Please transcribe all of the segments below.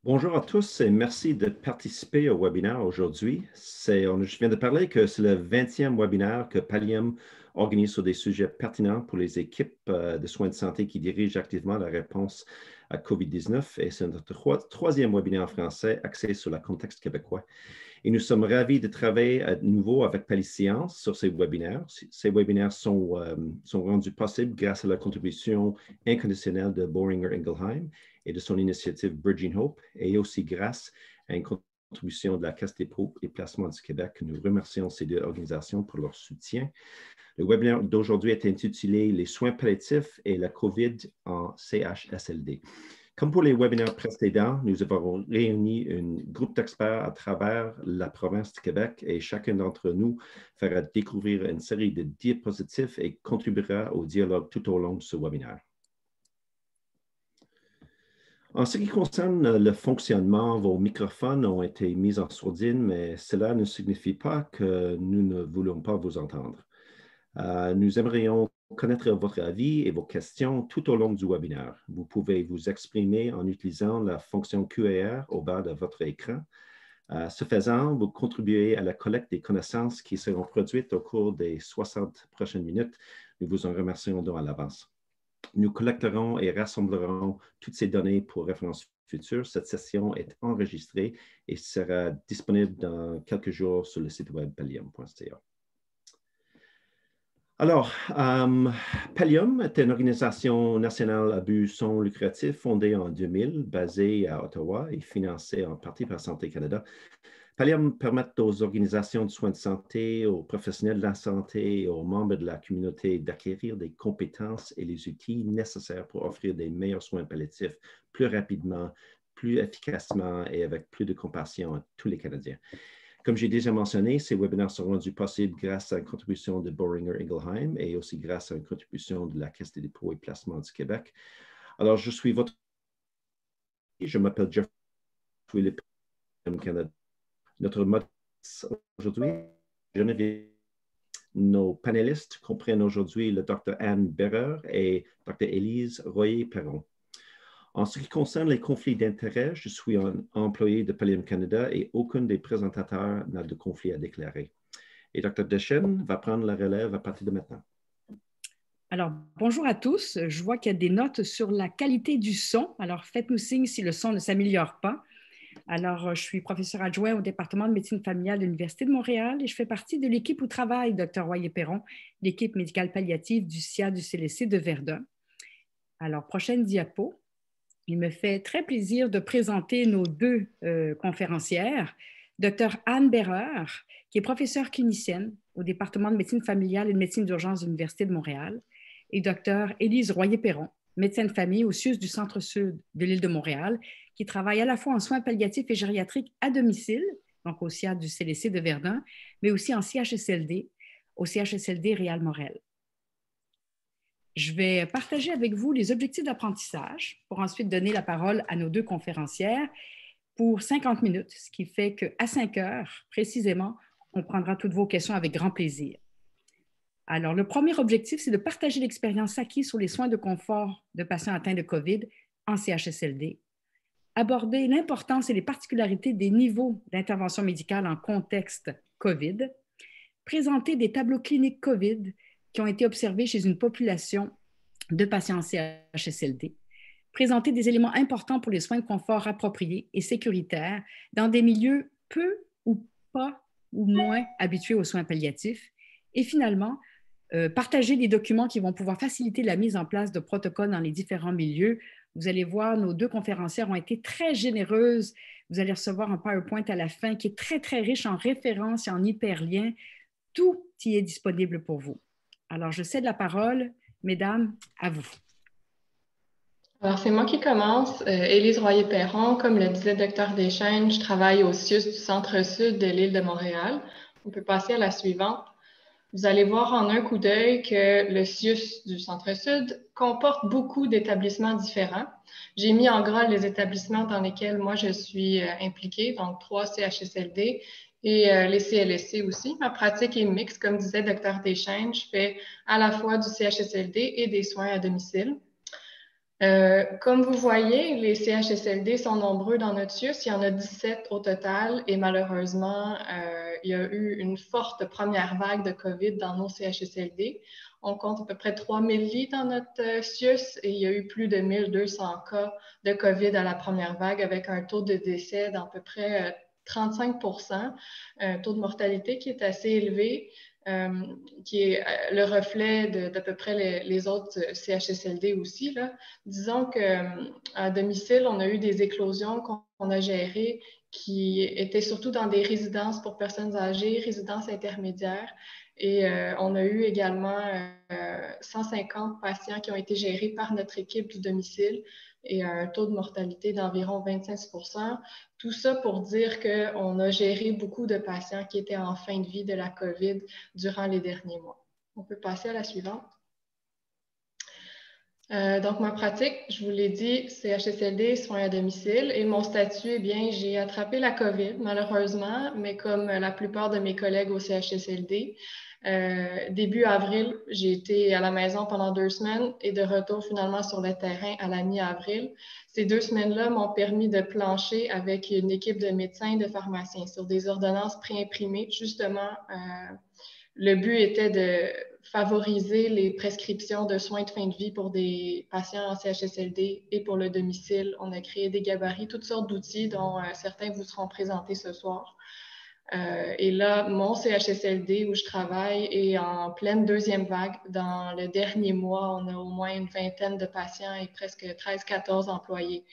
Bonjour à tous et merci de participer au webinaire aujourd'hui. Je viens de parler que c'est le 20e webinaire que Pallium organise sur des sujets pertinents pour les équipes de soins de santé qui dirigent activement la réponse à COVID-19 et c'est notre troisième webinaire français axé sur le contexte québécois. Et nous sommes ravis de travailler à nouveau avec Paliscience sur ces webinaires. Ces webinaires sont rendus possibles grâce à la contribution inconditionnelle de Boehringer Ingelheim et de son initiative Bridging Hope, et aussi grâce à une contribution de la Caisse des dépôts et placements du Québec. Nous remercions ces deux organisations pour leur soutien. Le webinaire d'aujourd'hui est intitulé « Les soins palliatifs et la COVID en CHSLD ». Comme pour les webinaires précédents, nous avons réuni un groupe d'experts à travers la province du Québec et chacun d'entre nous fera découvrir une série de diapositives et contribuera au dialogue tout au long de ce webinaire. En ce qui concerne le fonctionnement, vos microphones ont été mis en sourdine, mais cela ne signifie pas que nous ne voulons pas vous entendre. Nous aimerions connaître votre avis et vos questions tout au long du webinaire. Vous pouvez vous exprimer en utilisant la fonction Q&A au bas de votre écran. Ce faisant, vous contribuez à la collecte des connaissances qui seront produites au cours des 60 prochaines minutes. Nous vous en remercions donc à l'avance. Nous collecterons et rassemblerons toutes ces données pour référence future. Cette session est enregistrée et sera disponible dans quelques jours sur le site web pallium.ca. Alors, Pallium est une organisation nationale à but non lucratif fondée en 2000, basée à Ottawa et financée en partie par Santé Canada. Pallium permet aux organisations de soins de santé, aux professionnels de la santé et aux membres de la communauté d'acquérir des compétences et les outils nécessaires pour offrir des meilleurs soins palliatifs plus rapidement, plus efficacement et avec plus de compassion à tous les Canadiens. Comme j'ai déjà mentionné, ces webinaires sont rendus possibles grâce à une contribution de Boehringer Ingelheim et aussi grâce à une contribution de la Caisse des dépôts et placements du Québec. Alors, je m'appelle Jeff Philippe Canada. Notre mode aujourd'hui, nos panélistes comprennent aujourd'hui le Dr. Anne Berrer et Dr. Élise Royer-Perron. En ce qui concerne les conflits d'intérêts, je suis un employé de Pallium Canada et aucun des présentateurs n'a de conflit à déclarer. Et Dr. Deschênes va prendre la relève à partir de maintenant. Alors, bonjour à tous. Je vois qu'il y a des notes sur la qualité du son. Alors, faites-nous signe si le son ne s'améliore pas. Alors, je suis professeur adjoint au département de médecine familiale de l'Université de Montréal et je fais partie de l'équipe où travaille Dr. Royer-Perron, l'équipe médicale palliative du CIA du CLSC de Verdun. Alors, prochaine diapo. Il me fait très plaisir de présenter nos deux conférencières. Dr. Anne Berrer, qui est professeure clinicienne au département de médecine familiale et de médecine d'urgence de l'Université de Montréal, et Dr. Élise Royer-Perron, médecin de famille au CIUS du Centre-Sud de l'île de Montréal, qui travaille à la fois en soins palliatifs et gériatriques à domicile, donc au CIA du CLSC de Verdun, mais aussi en CHSLD, au CHSLD Réal-Morel. Je vais partager avec vous les objectifs d'apprentissage pour ensuite donner la parole à nos deux conférencières pour 50 minutes, ce qui fait qu'à 5 heures, précisément, on prendra toutes vos questions avec grand plaisir. Alors, le premier objectif, c'est de partager l'expérience acquise sur les soins de confort de patients atteints de COVID en CHSLD, aborder l'importance et les particularités des niveaux d'intervention médicale en contexte COVID, présenter des tableaux cliniques COVID qui ont été observés chez une population de patients en CHSLD, présenter des éléments importants pour les soins de confort appropriés et sécuritaires dans des milieux peu ou pas ou moins habitués aux soins palliatifs, et finalement, partager des documents qui vont pouvoir faciliter la mise en place de protocoles dans les différents milieux. Vous allez voir, nos deux conférencières ont été très généreuses. Vous allez recevoir un PowerPoint à la fin qui est très, très riche en références et en hyperliens. Tout y est disponible pour vous. Alors, je cède la parole, mesdames, à vous. Alors, c'est moi qui commence. Élise Royer-Perron, comme le disait Dr. Deschênes, je travaille au CIUS du Centre-Sud de l'île de Montréal. On peut passer à la suivante. Vous allez voir en un coup d'œil que le CIUS du Centre-Sud comporte beaucoup d'établissements différents. J'ai mis en gras les établissements dans lesquels moi je suis impliquée, donc 3 CHSLD et les CLSC aussi. Ma pratique est mixte, comme disait Dr. Deschênes. Je fais à la fois du CHSLD et des soins à domicile. Comme vous voyez, les CHSLD sont nombreux dans notre CIUS. Il y en a 17 au total et malheureusement, il y a eu une forte première vague de COVID dans nos CHSLD. On compte à peu près 3000 lits dans notre CIUS et il y a eu plus de 1200 cas de COVID à la première vague avec un taux de décès d'à peu près 35%, un taux de mortalité qui est assez élevé. Qui est le reflet d'à peu près les autres CHSLD aussi, là. Disons qu'à domicile, on a eu des éclosions qu'on a gérées qui étaient surtout dans des résidences pour personnes âgées, résidences intermédiaires. Et on a eu également 150 patients qui ont été gérés par notre équipe du domicile et un taux de mortalité d'environ 25%. Tout ça pour dire qu'on a géré beaucoup de patients qui étaient en fin de vie de la COVID durant les derniers mois. On peut passer à la suivante. Donc, ma pratique, je vous l'ai dit, CHSLD, soins à domicile. Et mon statut, eh bien, j'ai attrapé la COVID, malheureusement, mais comme la plupart de mes collègues au CHSLD. Début avril, j'ai été à la maison pendant 2 semaines et de retour finalement sur le terrain à la mi-avril. Ces 2 semaines-là m'ont permis de plancher avec une équipe de médecins et de pharmaciens sur des ordonnances préimprimées. Justement, le but était de favoriser les prescriptions de soins de fin de vie pour des patients en CHSLD et pour le domicile. On a créé des gabarits, toutes sortes d'outils dont certains vous seront présentés ce soir. Et là, mon CHSLD où je travaille est en pleine 2e vague. Dans le dernier mois, on a au moins une vingtaine de patients et presque 13-14 employés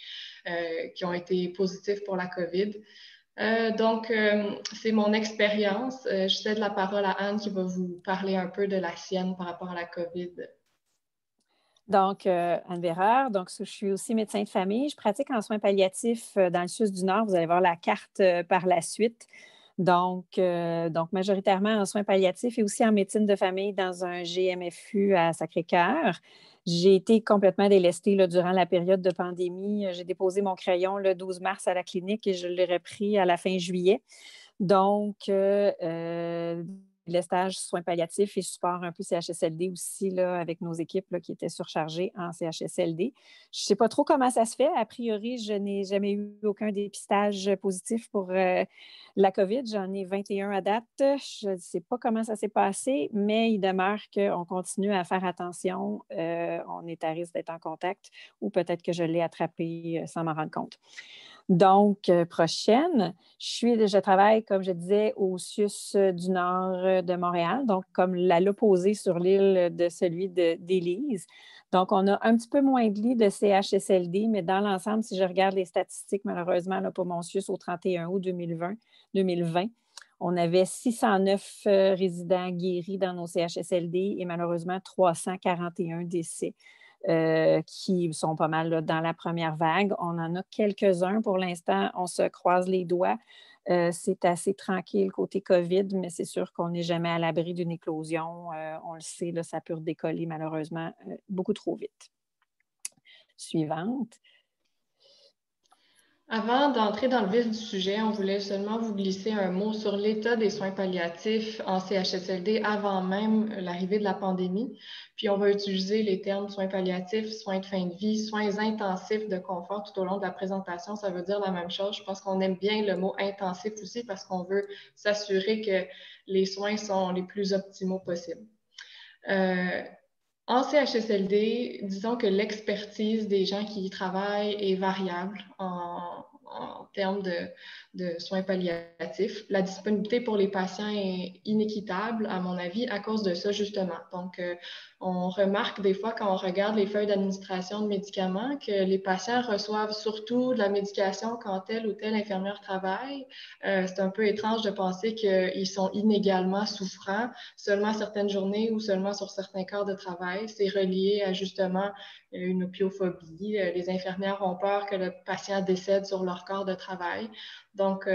qui ont été positifs pour la COVID. Donc, c'est mon expérience. Je cède la parole à Anne qui va vous parler un peu de la sienne par rapport à la COVID. Donc, Anne Bérard, donc je suis aussi médecin de famille. Je pratique en soins palliatifs dans le CIUS du Nord. Vous allez voir la carte par la suite. Donc, majoritairement en soins palliatifs et aussi en médecine de famille dans un GMFU à Sacré-Cœur. J'ai été complètement délestée là, durant la période de pandémie. J'ai déposé mon crayon le 12 mars à la clinique et je l'ai repris à la fin juillet. Donc, les stages soins palliatifs et support un peu CHSLD aussi là, avec nos équipes là, qui étaient surchargées en CHSLD. Je ne sais pas trop comment ça se fait. A priori, je n'ai jamais eu aucun dépistage positif pour la COVID. J'en ai 21 à date. Je ne sais pas comment ça s'est passé, mais il demeure qu'on continue à faire attention. On est à risque d'être en contact ou peut-être que je l'ai attrapé sans m'en rendre compte. Donc, prochaine, je travaille, comme je disais, au CIUS du Nord de Montréal, donc comme l'opposé sur l'île de celui d'Élise. Donc, on a un petit peu moins de lits de CHSLD, mais dans l'ensemble, si je regarde les statistiques, malheureusement, là, pour mon CIUS au 31 août 2020, on avait 609 résidents guéris dans nos CHSLD et malheureusement 341 décès. Qui sont pas mal là, dans la première vague. On en a quelques-uns pour l'instant. On se croise les doigts. C'est assez tranquille côté COVID, mais c'est sûr qu'on n'est jamais à l'abri d'une éclosion. On le sait, là, ça peut redécoller malheureusement beaucoup trop vite. Suivante. Avant d'entrer dans le vif du sujet, on voulait seulement vous glisser un mot sur l'état des soins palliatifs en CHSLD avant même l'arrivée de la pandémie. Puis on va utiliser les termes soins palliatifs, soins de fin de vie, soins intensifs de confort tout au long de la présentation. Ça veut dire la même chose. Je pense qu'on aime bien le mot intensif aussi parce qu'on veut s'assurer que les soins sont les plus optimaux possibles. En CHSLD, disons que l'expertise des gens qui y travaillent est variable en termes de soins palliatifs. La disponibilité pour les patients est inéquitable, à mon avis, à cause de ça, justement. Donc, on remarque des fois quand on regarde les feuilles d'administration de médicaments que les patients reçoivent surtout de la médication quand telle ou telle infirmière travaille. C'est un peu étrange de penser qu'ils sont inégalement souffrants seulement certaines journées ou seulement sur certains quarts de travail. C'est relié à justement une opiophobie. Les infirmières ont peur que le patient décède sur leur corps de travail. Donc,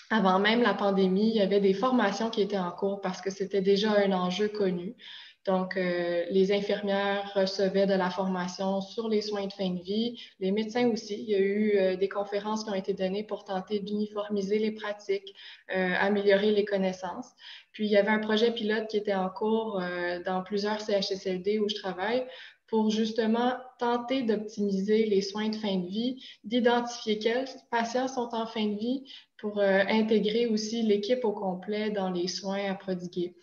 avant même la pandémie, il y avait des formations qui étaient en cours parce que c'était déjà un enjeu connu. Donc, les infirmières recevaient de la formation sur les soins de fin de vie, les médecins aussi. Il y a eu des conférences qui ont été données pour tenter d'uniformiser les pratiques, améliorer les connaissances. Puis, il y avait un projet pilote qui était en cours dans plusieurs CHSLD où je travaille pour justement tenter d'optimiser les soins de fin de vie, d'identifier quels patients sont en fin de vie pour intégrer aussi l'équipe au complet dans les soins à prodiguer.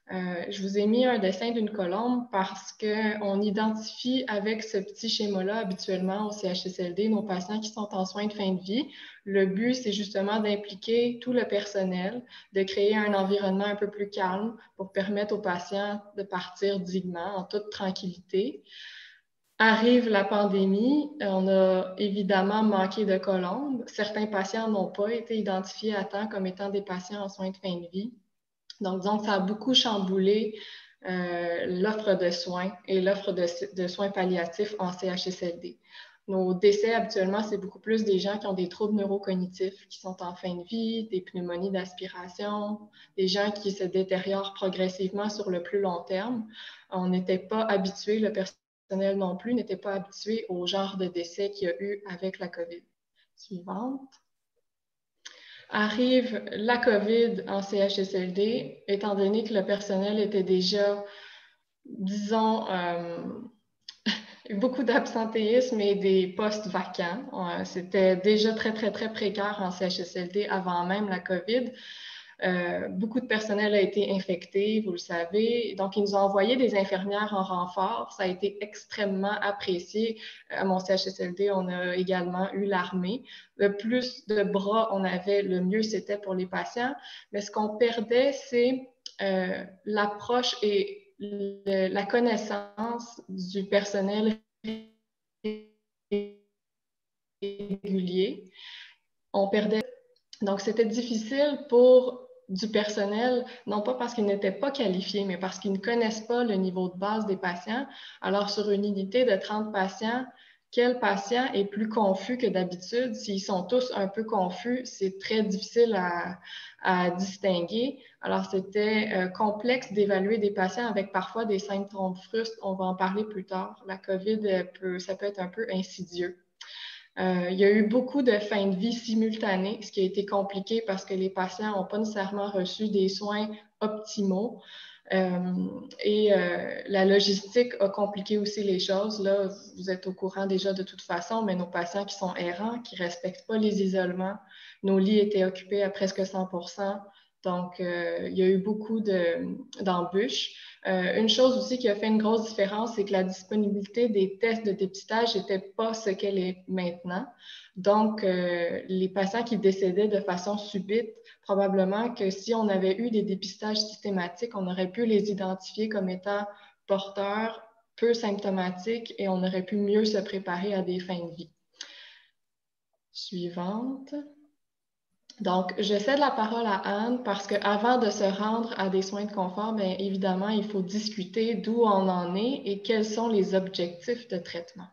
Je vous ai mis un dessin d'une colombe parce qu'on identifie avec ce petit schéma-là habituellement au CHSLD nos patients qui sont en soins de fin de vie. Le but, c'est justement d'impliquer tout le personnel, de créer un environnement un peu plus calme pour permettre aux patients de partir dignement, en toute tranquillité. Arrive la pandémie, on a évidemment manqué de colombes. Certains patients n'ont pas été identifiés à temps comme étant des patients en soins de fin de vie. Donc, ça a beaucoup chamboulé l'offre de soins et l'offre de soins palliatifs en CHSLD. Nos décès, habituellement, c'est beaucoup plus des gens qui ont des troubles neurocognitifs, qui sont en fin de vie, des pneumonies d'aspiration, des gens qui se détériorent progressivement sur le plus long terme. On n'était pas habitué, le personnel non plus n'était pas habitué au genre de décès qu'il y a eu avec la COVID. Suivante. Arrive la COVID en CHSLD, étant donné que le personnel était déjà, disons, beaucoup d'absentéisme et des postes vacants. C'était déjà très, très, très précaire en CHSLD avant même la COVID. Beaucoup de personnel a été infecté, vous le savez. Donc, ils nous ont envoyé des infirmières en renfort. Ça a été extrêmement apprécié. À mon CHSLD, on a également eu l'armée. Le plus de bras on avait, le mieux c'était pour les patients. Mais ce qu'on perdait, c'est l'approche et la connaissance du personnel régulier. On perdait. Donc, c'était difficile pour du personnel, non pas parce qu'ils n'étaient pas qualifiés, mais parce qu'ils ne connaissent pas le niveau de base des patients. Alors, sur une unité de 30 patients, quel patient est plus confus que d'habitude? S'ils sont tous un peu confus, c'est très difficile à distinguer. Alors, c'était complexe d'évaluer des patients avec parfois des symptômes frustres. On va en parler plus tard. La COVID, ça peut être un peu insidieux. Il y a eu beaucoup de fins de vie simultanées, ce qui a été compliqué parce que les patients n'ont pas nécessairement reçu des soins optimaux. La logistique a compliqué aussi les choses. Là, vous êtes au courant déjà de toute façon, mais nos patients qui sont errants, qui ne respectent pas les isolements, nos lits étaient occupés à presque 100%. Donc, il y a eu beaucoup d'embûches. Une chose aussi qui a fait une grosse différence, c'est que la disponibilité des tests de dépistage n'était pas ce qu'elle est maintenant. Donc, les patients qui décédaient de façon subite, probablement que si on avait eu des dépistages systématiques, on aurait pu les identifier comme étant porteurs peu symptomatiques et on aurait pu mieux se préparer à des fins de vie. Suivante. Donc, je cède la parole à Anne parce qu'avant de se rendre à des soins de confort, bien évidemment, il faut discuter d'où on en est et quels sont les objectifs de traitement.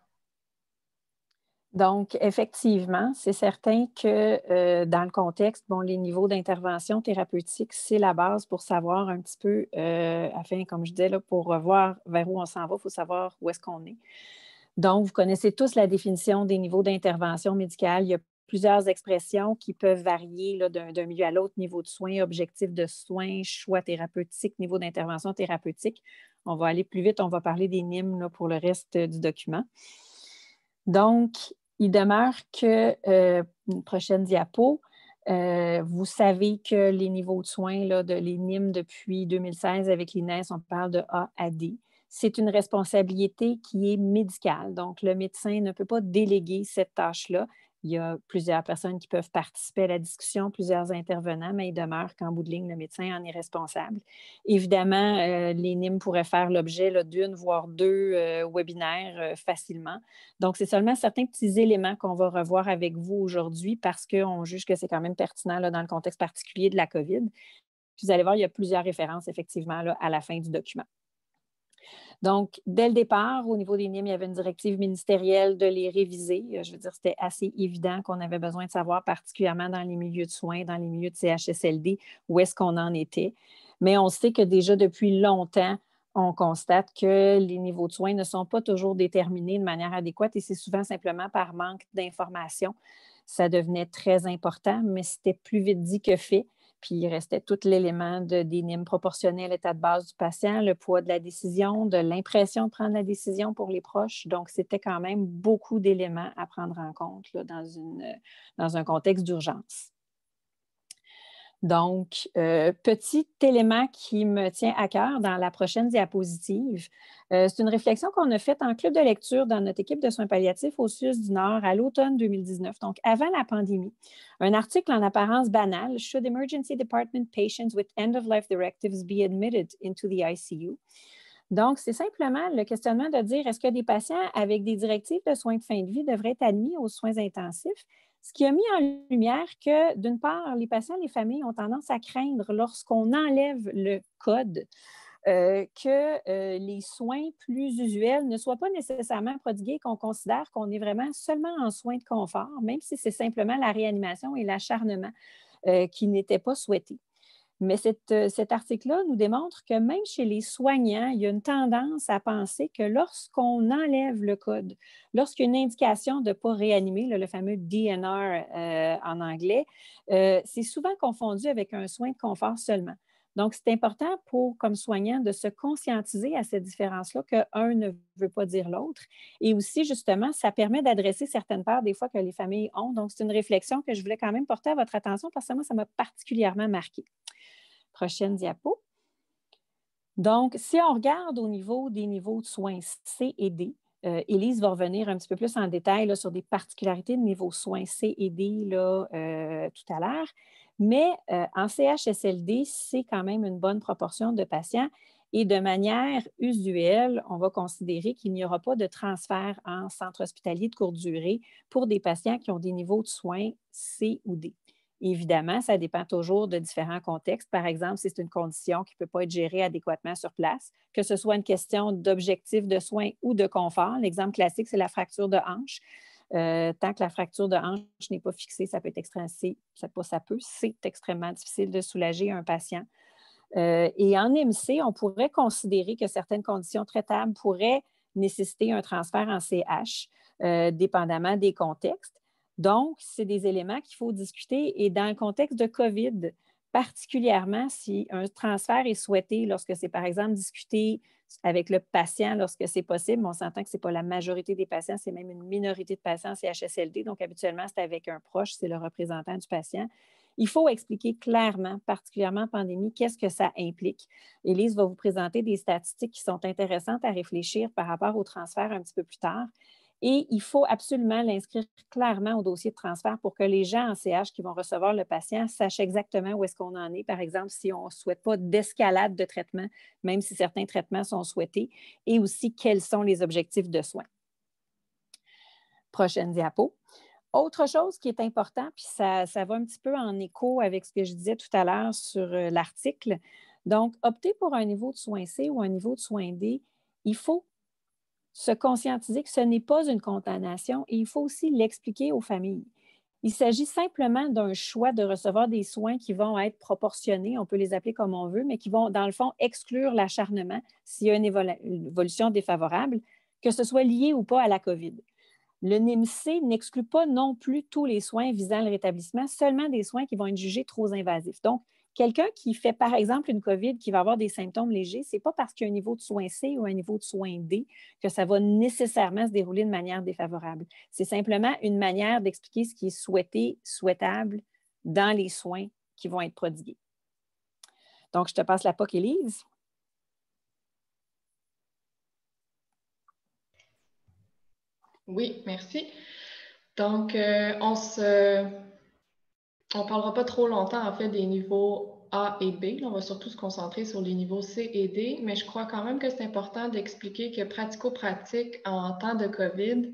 Donc, effectivement, c'est certain que dans le contexte, les niveaux d'intervention thérapeutique, c'est la base pour savoir un petit peu, afin, comme je disais, là, pour voir vers où on s'en va, il faut savoir où est-ce qu'on est. Donc, vous connaissez tous la définition des niveaux d'intervention médicale. Il y a plusieurs expressions qui peuvent varier d'un milieu à l'autre, niveau de soins, objectif de soins, choix thérapeutique, niveau d'intervention thérapeutique. On va aller plus vite, on va parler des NIM là, pour le reste du document. Donc, il demeure que, une prochaine diapo, vous savez que les niveaux de soins là, de les NIM depuis 2016 avec l'INES, on parle de A à D. C'est une responsabilité qui est médicale. Donc, le médecin ne peut pas déléguer cette tâche-là. Il y a plusieurs personnes qui peuvent participer à la discussion, plusieurs intervenants, mais il demeure qu'en bout de ligne, le médecin en est responsable. Évidemment, les NIM pourraient faire l'objet d'une, voire deux webinaires facilement. Donc, c'est seulement certains petits éléments qu'on va revoir avec vous aujourd'hui parce qu'on juge que c'est quand même pertinent là, dans le contexte particulier de la COVID. Puis, vous allez voir, il y a plusieurs références effectivement là, à la fin du document. Donc, dès le départ, au niveau des NIM, il y avait une directive ministérielle de les réviser. Je veux dire, c'était assez évident qu'on avait besoin de savoir, particulièrement dans les milieux de soins, dans les milieux de CHSLD, où est-ce qu'on en était. Mais on sait que déjà depuis longtemps, on constate que les niveaux de soins ne sont pas toujours déterminés de manière adéquate et c'est souvent simplement par manque d'information. Ça devenait très important, mais c'était plus vite dit que fait. Puis il restait tout l'élément des NIM proportionnels à l'état de base du patient, le poids de la décision, de l'impression de prendre la décision pour les proches. Donc, c'était quand même beaucoup d'éléments à prendre en compte là, dans un contexte d'urgence. Donc, petit élément qui me tient à cœur dans la prochaine diapositive, c'est une réflexion qu'on a faite en club de lecture dans notre équipe de soins palliatifs au CIUS du Nord à l'automne 2019, donc avant la pandémie. Un article en apparence banal, « Should emergency department patients with end-of-life directives be admitted into the ICU? » Donc, c'est simplement le questionnement de dire, est-ce que des patients avec des directives de soins de fin de vie devraient être admis aux soins intensifs? Ce qui a mis en lumière que, d'une part, les patients et les familles ont tendance à craindre, lorsqu'on enlève le code, que les soins plus usuels ne soient pas nécessairement prodigués, qu'on considère qu'on est vraiment seulement en soins de confort, même si c'est simplement la réanimation et l'acharnement qui n'étaient pas souhaités. Mais cet article-là nous démontre que même chez les soignants, il y a une tendance à penser que lorsqu'on enlève le code, lorsqu'il y a une indication de ne pas réanimer, le fameux DNR en anglais, c'est souvent confondu avec un soin de confort seulement. Donc, c'est important comme soignant de se conscientiser à cette différence-là qu'un ne veut pas dire l'autre. Et aussi, justement, ça permet d'adresser certaines peurs des fois que les familles ont. Donc, c'est une réflexion que je voulais quand même porter à votre attention parce que moi, ça m'a particulièrement marqué. Prochaine diapo. Donc, si on regarde au niveau des niveaux de soins C et D, Élise va revenir un petit peu plus en détail là, sur des particularités de niveau soins C et D là, tout à l'heure, mais en CHSLD, c'est quand même une bonne proportion de patients et de manière usuelle, on va considérer qu'il n'y aura pas de transfert en centre hospitalier de courte durée pour des patients qui ont des niveaux de soins C ou D. Évidemment, ça dépend toujours de différents contextes. Par exemple, si c'est une condition qui ne peut pas être gérée adéquatement sur place, que ce soit une question d'objectif de soins ou de confort. L'exemple classique, c'est la fracture de hanche. Tant que la fracture de hanche n'est pas fixée, c'est extrêmement difficile de soulager un patient. Et en MC, on pourrait considérer que certaines conditions traitables pourraient nécessiter un transfert en CH, dépendamment des contextes. Donc, c'est des éléments qu'il faut discuter. Et dans le contexte de COVID, particulièrement si un transfert est souhaité lorsque c'est, par exemple, discuté avec le patient lorsque c'est possible, on s'entend que ce n'est pas la majorité des patients, c'est même une minorité de patients CHSLD. Donc, habituellement, c'est avec un proche, c'est le représentant du patient. Il faut expliquer clairement, particulièrement en pandémie, qu'est-ce que ça implique. Élise va vous présenter des statistiques qui sont intéressantes à réfléchir par rapport au transfert un petit peu plus tard. Et il faut absolument l'inscrire clairement au dossier de transfert pour que les gens en CH qui vont recevoir le patient sachent exactement où est-ce qu'on en est. Par exemple, si on ne souhaite pas d'escalade de traitement, même si certains traitements sont souhaités, et aussi quels sont les objectifs de soins. Prochaine diapo. Autre chose qui est important, puis ça va un petit peu en écho avec ce que je disais tout à l'heure sur l'article. Donc, opter pour un niveau de soins C ou un niveau de soins D, il faut se conscientiser que ce n'est pas une condamnation et il faut aussi l'expliquer aux familles. Il s'agit simplement d'un choix de recevoir des soins qui vont être proportionnés, on peut les appeler comme on veut, mais qui vont, dans le fond, exclure l'acharnement s'il y a une évolution défavorable, que ce soit lié ou pas à la COVID. Le NIMC n'exclut pas non plus tous les soins visant le rétablissement, seulement des soins qui vont être jugés trop invasifs. Donc, quelqu'un qui fait, par exemple, une COVID qui va avoir des symptômes légers, ce n'est pas parce qu'il y a un niveau de soins C ou un niveau de soins D que ça va nécessairement se dérouler de manière défavorable. C'est simplement une manière d'expliquer ce qui est souhaité, souhaitable dans les soins qui vont être prodigués. Donc, je te passe la POC, Élise. Oui, merci. Donc, on ne parlera pas trop longtemps, en fait, des niveaux A et B. Là, on va surtout se concentrer sur les niveaux C et D, mais je crois quand même que c'est important d'expliquer que pratico-pratique, en temps de COVID,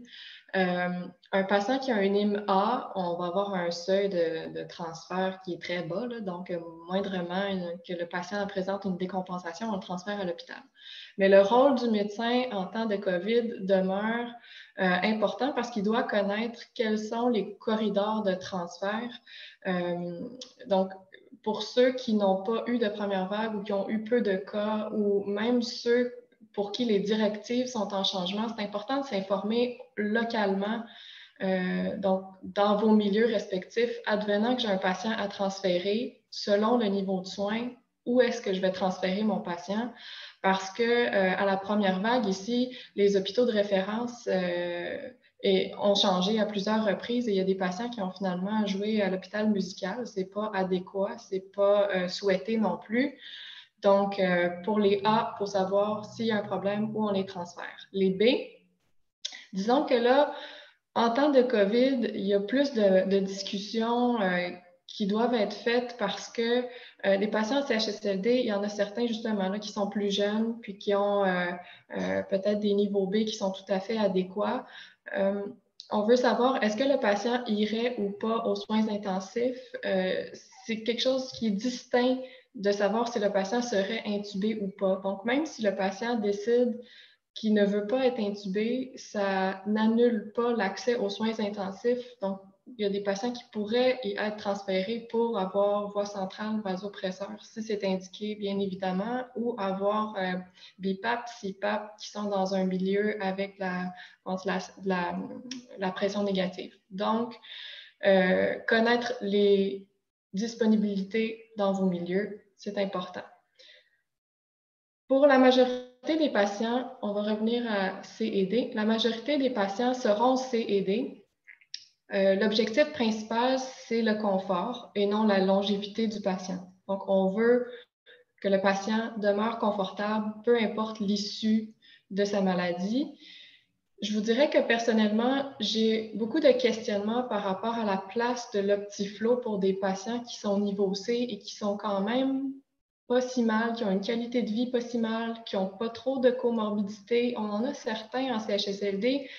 un patient qui a un NIM A, on va avoir un seuil de transfert qui est très bas, là, donc moindrement que le patient présente une décompensation, on le transfère à l'hôpital. Mais le rôle du médecin en temps de COVID demeure important parce qu'il doit connaître quels sont les corridors de transfert. Donc, pour ceux qui n'ont pas eu de première vague ou qui ont eu peu de cas, ou même ceux pour qui les directives sont en changement, c'est important de s'informer localement, donc dans vos milieux respectifs, advenant que j'ai un patient à transférer, selon le niveau de soins, où est-ce que je vais transférer mon patient? Parce que à la première vague ici, les hôpitaux de référence ont changé à plusieurs reprises et il y a des patients qui ont finalement joué à l'hôpital musical. C'est pas adéquat, c'est pas souhaité non plus. Donc, pour les A, il faut savoir s'il y a un problème, où on les transfère. Les B, disons que là, en temps de COVID, il y a plus de discussions qui doivent être faites parce que les patients en CHSLD, il y en a certains justement là qui sont plus jeunes puis qui ont peut-être des niveaux B qui sont tout à fait adéquats. On veut savoir, est-ce que le patient irait ou pas aux soins intensifs? C'est quelque chose qui est distinct de savoir si le patient serait intubé ou pas. Donc, même si le patient décide qu'il ne veut pas être intubé, ça n'annule pas l'accès aux soins intensifs. Donc, il y a des patients qui pourraient y être transférés pour avoir voie centrale vasopresseur, si c'est indiqué, bien évidemment, ou avoir BIPAP, CPAP, qui sont dans un milieu avec la pression négative. Donc, connaître les disponibilités dans vos milieux, c'est important. Pour la majorité des patients, on va revenir à C et D. La majorité des patients seront C et D. L'objectif principal, c'est le confort et non la longévité du patient. Donc, on veut que le patient demeure confortable, peu importe l'issue de sa maladie. Je vous dirais que personnellement, j'ai beaucoup de questionnements par rapport à la place de l'Optiflow pour des patients qui sont niveau C et qui sont quand même pas si mal, qui ont une qualité de vie pas si mal, qui n'ont pas trop de comorbidité. On en a certains en CHSLD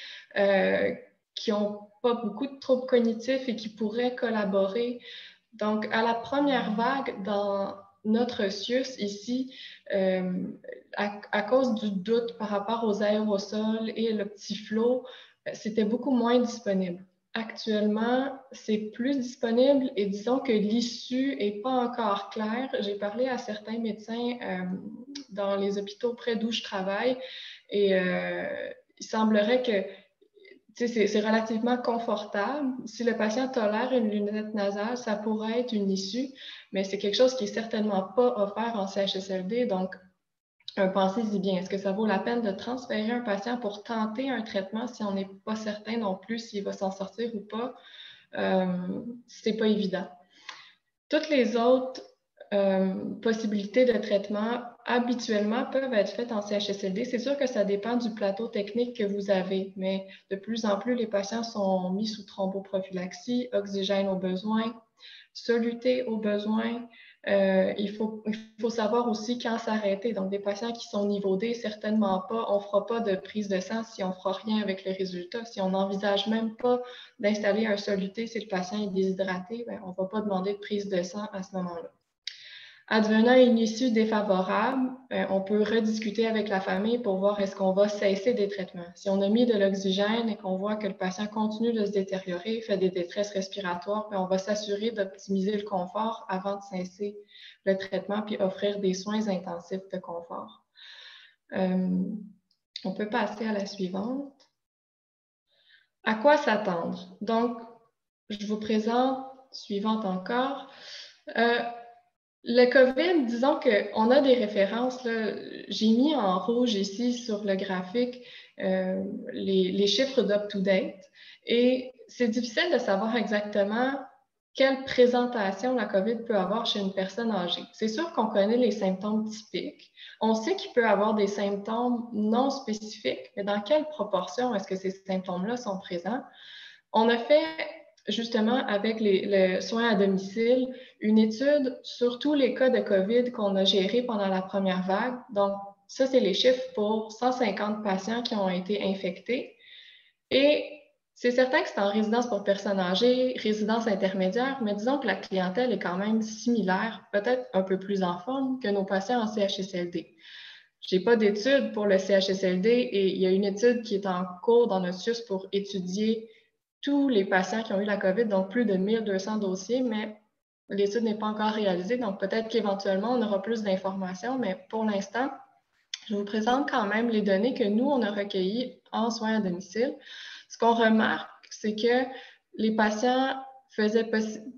qui n'ont pas beaucoup de troubles cognitifs et qui pourraient collaborer. Donc, à la première vague, dans notre CIUS ici, à cause du doute par rapport aux aérosols et l'Optiflow, c'était beaucoup moins disponible. Actuellement, c'est plus disponible et disons que l'issue n'est pas encore claire. J'ai parlé à certains médecins dans les hôpitaux près d'où je travaille et il semblerait que c'est relativement confortable. Si le patient tolère une lunette nasale, ça pourrait être une issue, mais c'est quelque chose qui n'est certainement pas offert en CHSLD. Donc, pensez-y bien. Est-ce que ça vaut la peine de transférer un patient pour tenter un traitement si on n'est pas certain non plus s'il va s'en sortir ou pas? C'est pas évident. Toutes les autres possibilités de traitement habituellement peuvent être faites en CHSLD. C'est sûr que ça dépend du plateau technique que vous avez, mais de plus en plus, les patients sont mis sous thromboprophylaxie, oxygène au besoin, soluté au besoin. Il faut savoir aussi quand s'arrêter. Donc, des patients qui sont niveau D, certainement pas. On ne fera pas de prise de sang si on ne fera rien avec le résultat. Si on n'envisage même pas d'installer un soluté si le patient est déshydraté, bien, on ne va pas demander de prise de sang à ce moment-là. Advenant une issue défavorable, on peut rediscuter avec la famille pour voir est-ce qu'on va cesser des traitements. Si on a mis de l'oxygène et qu'on voit que le patient continue de se détériorer, fait des détresses respiratoires, on va s'assurer d'optimiser le confort avant de cesser le traitement puis offrir des soins intensifs de confort. On peut passer à la suivante. À quoi s'attendre? Donc, je vous présente, suivante encore. Le COVID, disons qu'on a des références. J'ai mis en rouge ici sur le graphique les chiffres d'up-to-date et c'est difficile de savoir exactement quelle présentation la COVID peut avoir chez une personne âgée. C'est sûr qu'on connaît les symptômes typiques. On sait qu'il peut avoir des symptômes non spécifiques, mais dans quelle proportion est-ce que ces symptômes-là sont présents? On a fait justement, avec le soin à domicile, une étude sur tous les cas de COVID qu'on a gérés pendant la première vague. Donc, ça, c'est les chiffres pour 150 patients qui ont été infectés. Et c'est certain que c'est en résidence pour personnes âgées, résidence intermédiaire, mais disons que la clientèle est quand même similaire, peut-être un peu plus en forme que nos patients en CHSLD. Je n'ai pas d'étude pour le CHSLD et il y a une étude qui est en cours dans notre CIUS pour étudier tous les patients qui ont eu la COVID, donc plus de 1200 dossiers, mais l'étude n'est pas encore réalisée, donc peut-être qu'éventuellement, on aura plus d'informations, mais pour l'instant, je vous présente quand même les données que nous, on a recueillies en soins à domicile. Ce qu'on remarque, c'est que les patients faisaient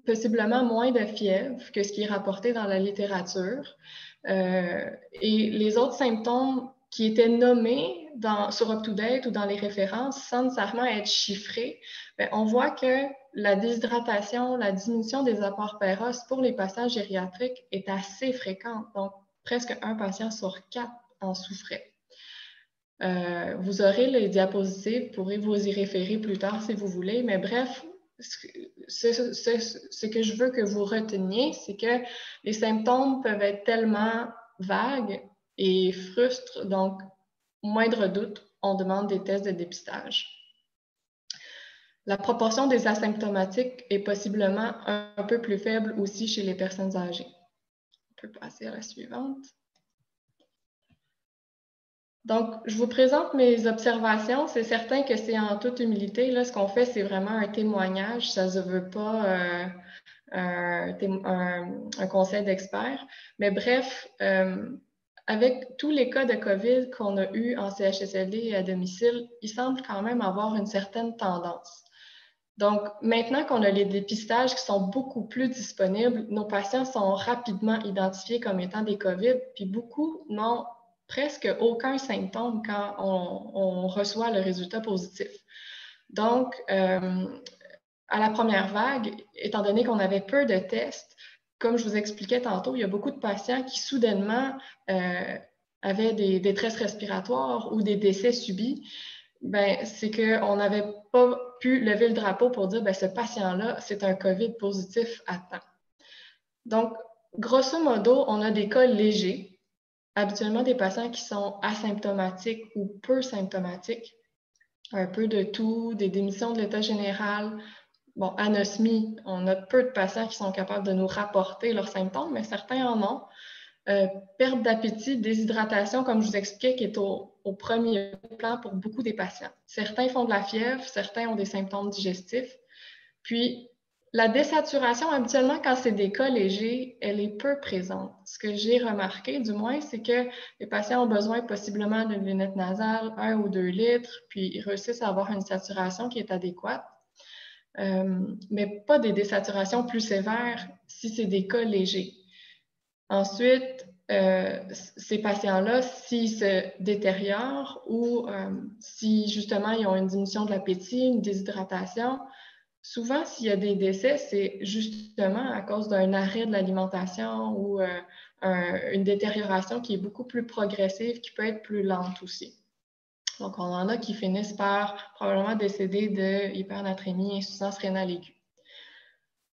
possiblement moins de fièvre que ce qui est rapporté dans la littérature. Et les autres symptômes qui étaient nommés sur UpToDate ou dans les références sans nécessairement être chiffrés, bien, on voit que la déshydratation, la diminution des apports ferreux pour les patients gériatriques est assez fréquente. Donc, presque un patient sur 4 en souffrait. Vous aurez les diapositives, vous pourrez vous y référer plus tard si vous voulez, mais bref, ce que je veux que vous reteniez, c'est que les symptômes peuvent être tellement vagues et frustrent, donc, moindre doute, on demande des tests de dépistage. La proportion des asymptomatiques est possiblement un peu plus faible aussi chez les personnes âgées. On peut passer à la suivante. Donc, je vous présente mes observations. C'est certain que c'est en toute humilité. Là, ce qu'on fait, c'est vraiment un témoignage. Ça ne se veut pas un conseil d'experts. Mais bref, avec tous les cas de COVID qu'on a eus en CHSLD et à domicile, il semble quand même avoir une certaine tendance. Donc, maintenant qu'on a les dépistages qui sont beaucoup plus disponibles, nos patients sont rapidement identifiés comme étant des COVID, puis beaucoup n'ont presque aucun symptôme quand on reçoit le résultat positif. Donc, à la première vague, étant donné qu'on avait peu de tests, comme je vous expliquais tantôt, il y a beaucoup de patients qui soudainement avaient des détresses respiratoires ou des décès subis. Ben, c'est qu'on n'avait pas pu lever le drapeau pour dire ben, ce patient-là, c'est un COVID positif à temps. Donc, grosso modo, on a des cas légers. Habituellement, des patients qui sont asymptomatiques ou peu symptomatiques, un peu de tout, des démissions de l'état général. Bon, anosmie, on a peu de patients qui sont capables de nous rapporter leurs symptômes, mais certains en ont. Perte d'appétit, déshydratation, comme je vous expliquais, qui est au premier plan pour beaucoup des patients. Certains font de la fièvre, certains ont des symptômes digestifs. Puis, la désaturation, habituellement, quand c'est des cas légers, elle est peu présente. Ce que j'ai remarqué, du moins, c'est que les patients ont besoin possiblement d'une lunette nasale, 1 ou 2 litres, puis ils réussissent à avoir une saturation qui est adéquate, mais pas des désaturations plus sévères si c'est des cas légers. Ensuite, ces patients-là, s'ils se détériorent ou si justement ils ont une diminution de l'appétit, une déshydratation, souvent, s'il y a des décès, c'est justement à cause d'un arrêt de l'alimentation ou une détérioration qui est beaucoup plus progressive, qui peut être plus lente aussi. Donc, on en a qui finissent par probablement décéder de hypernatrémie et insuffisance rénale aiguë.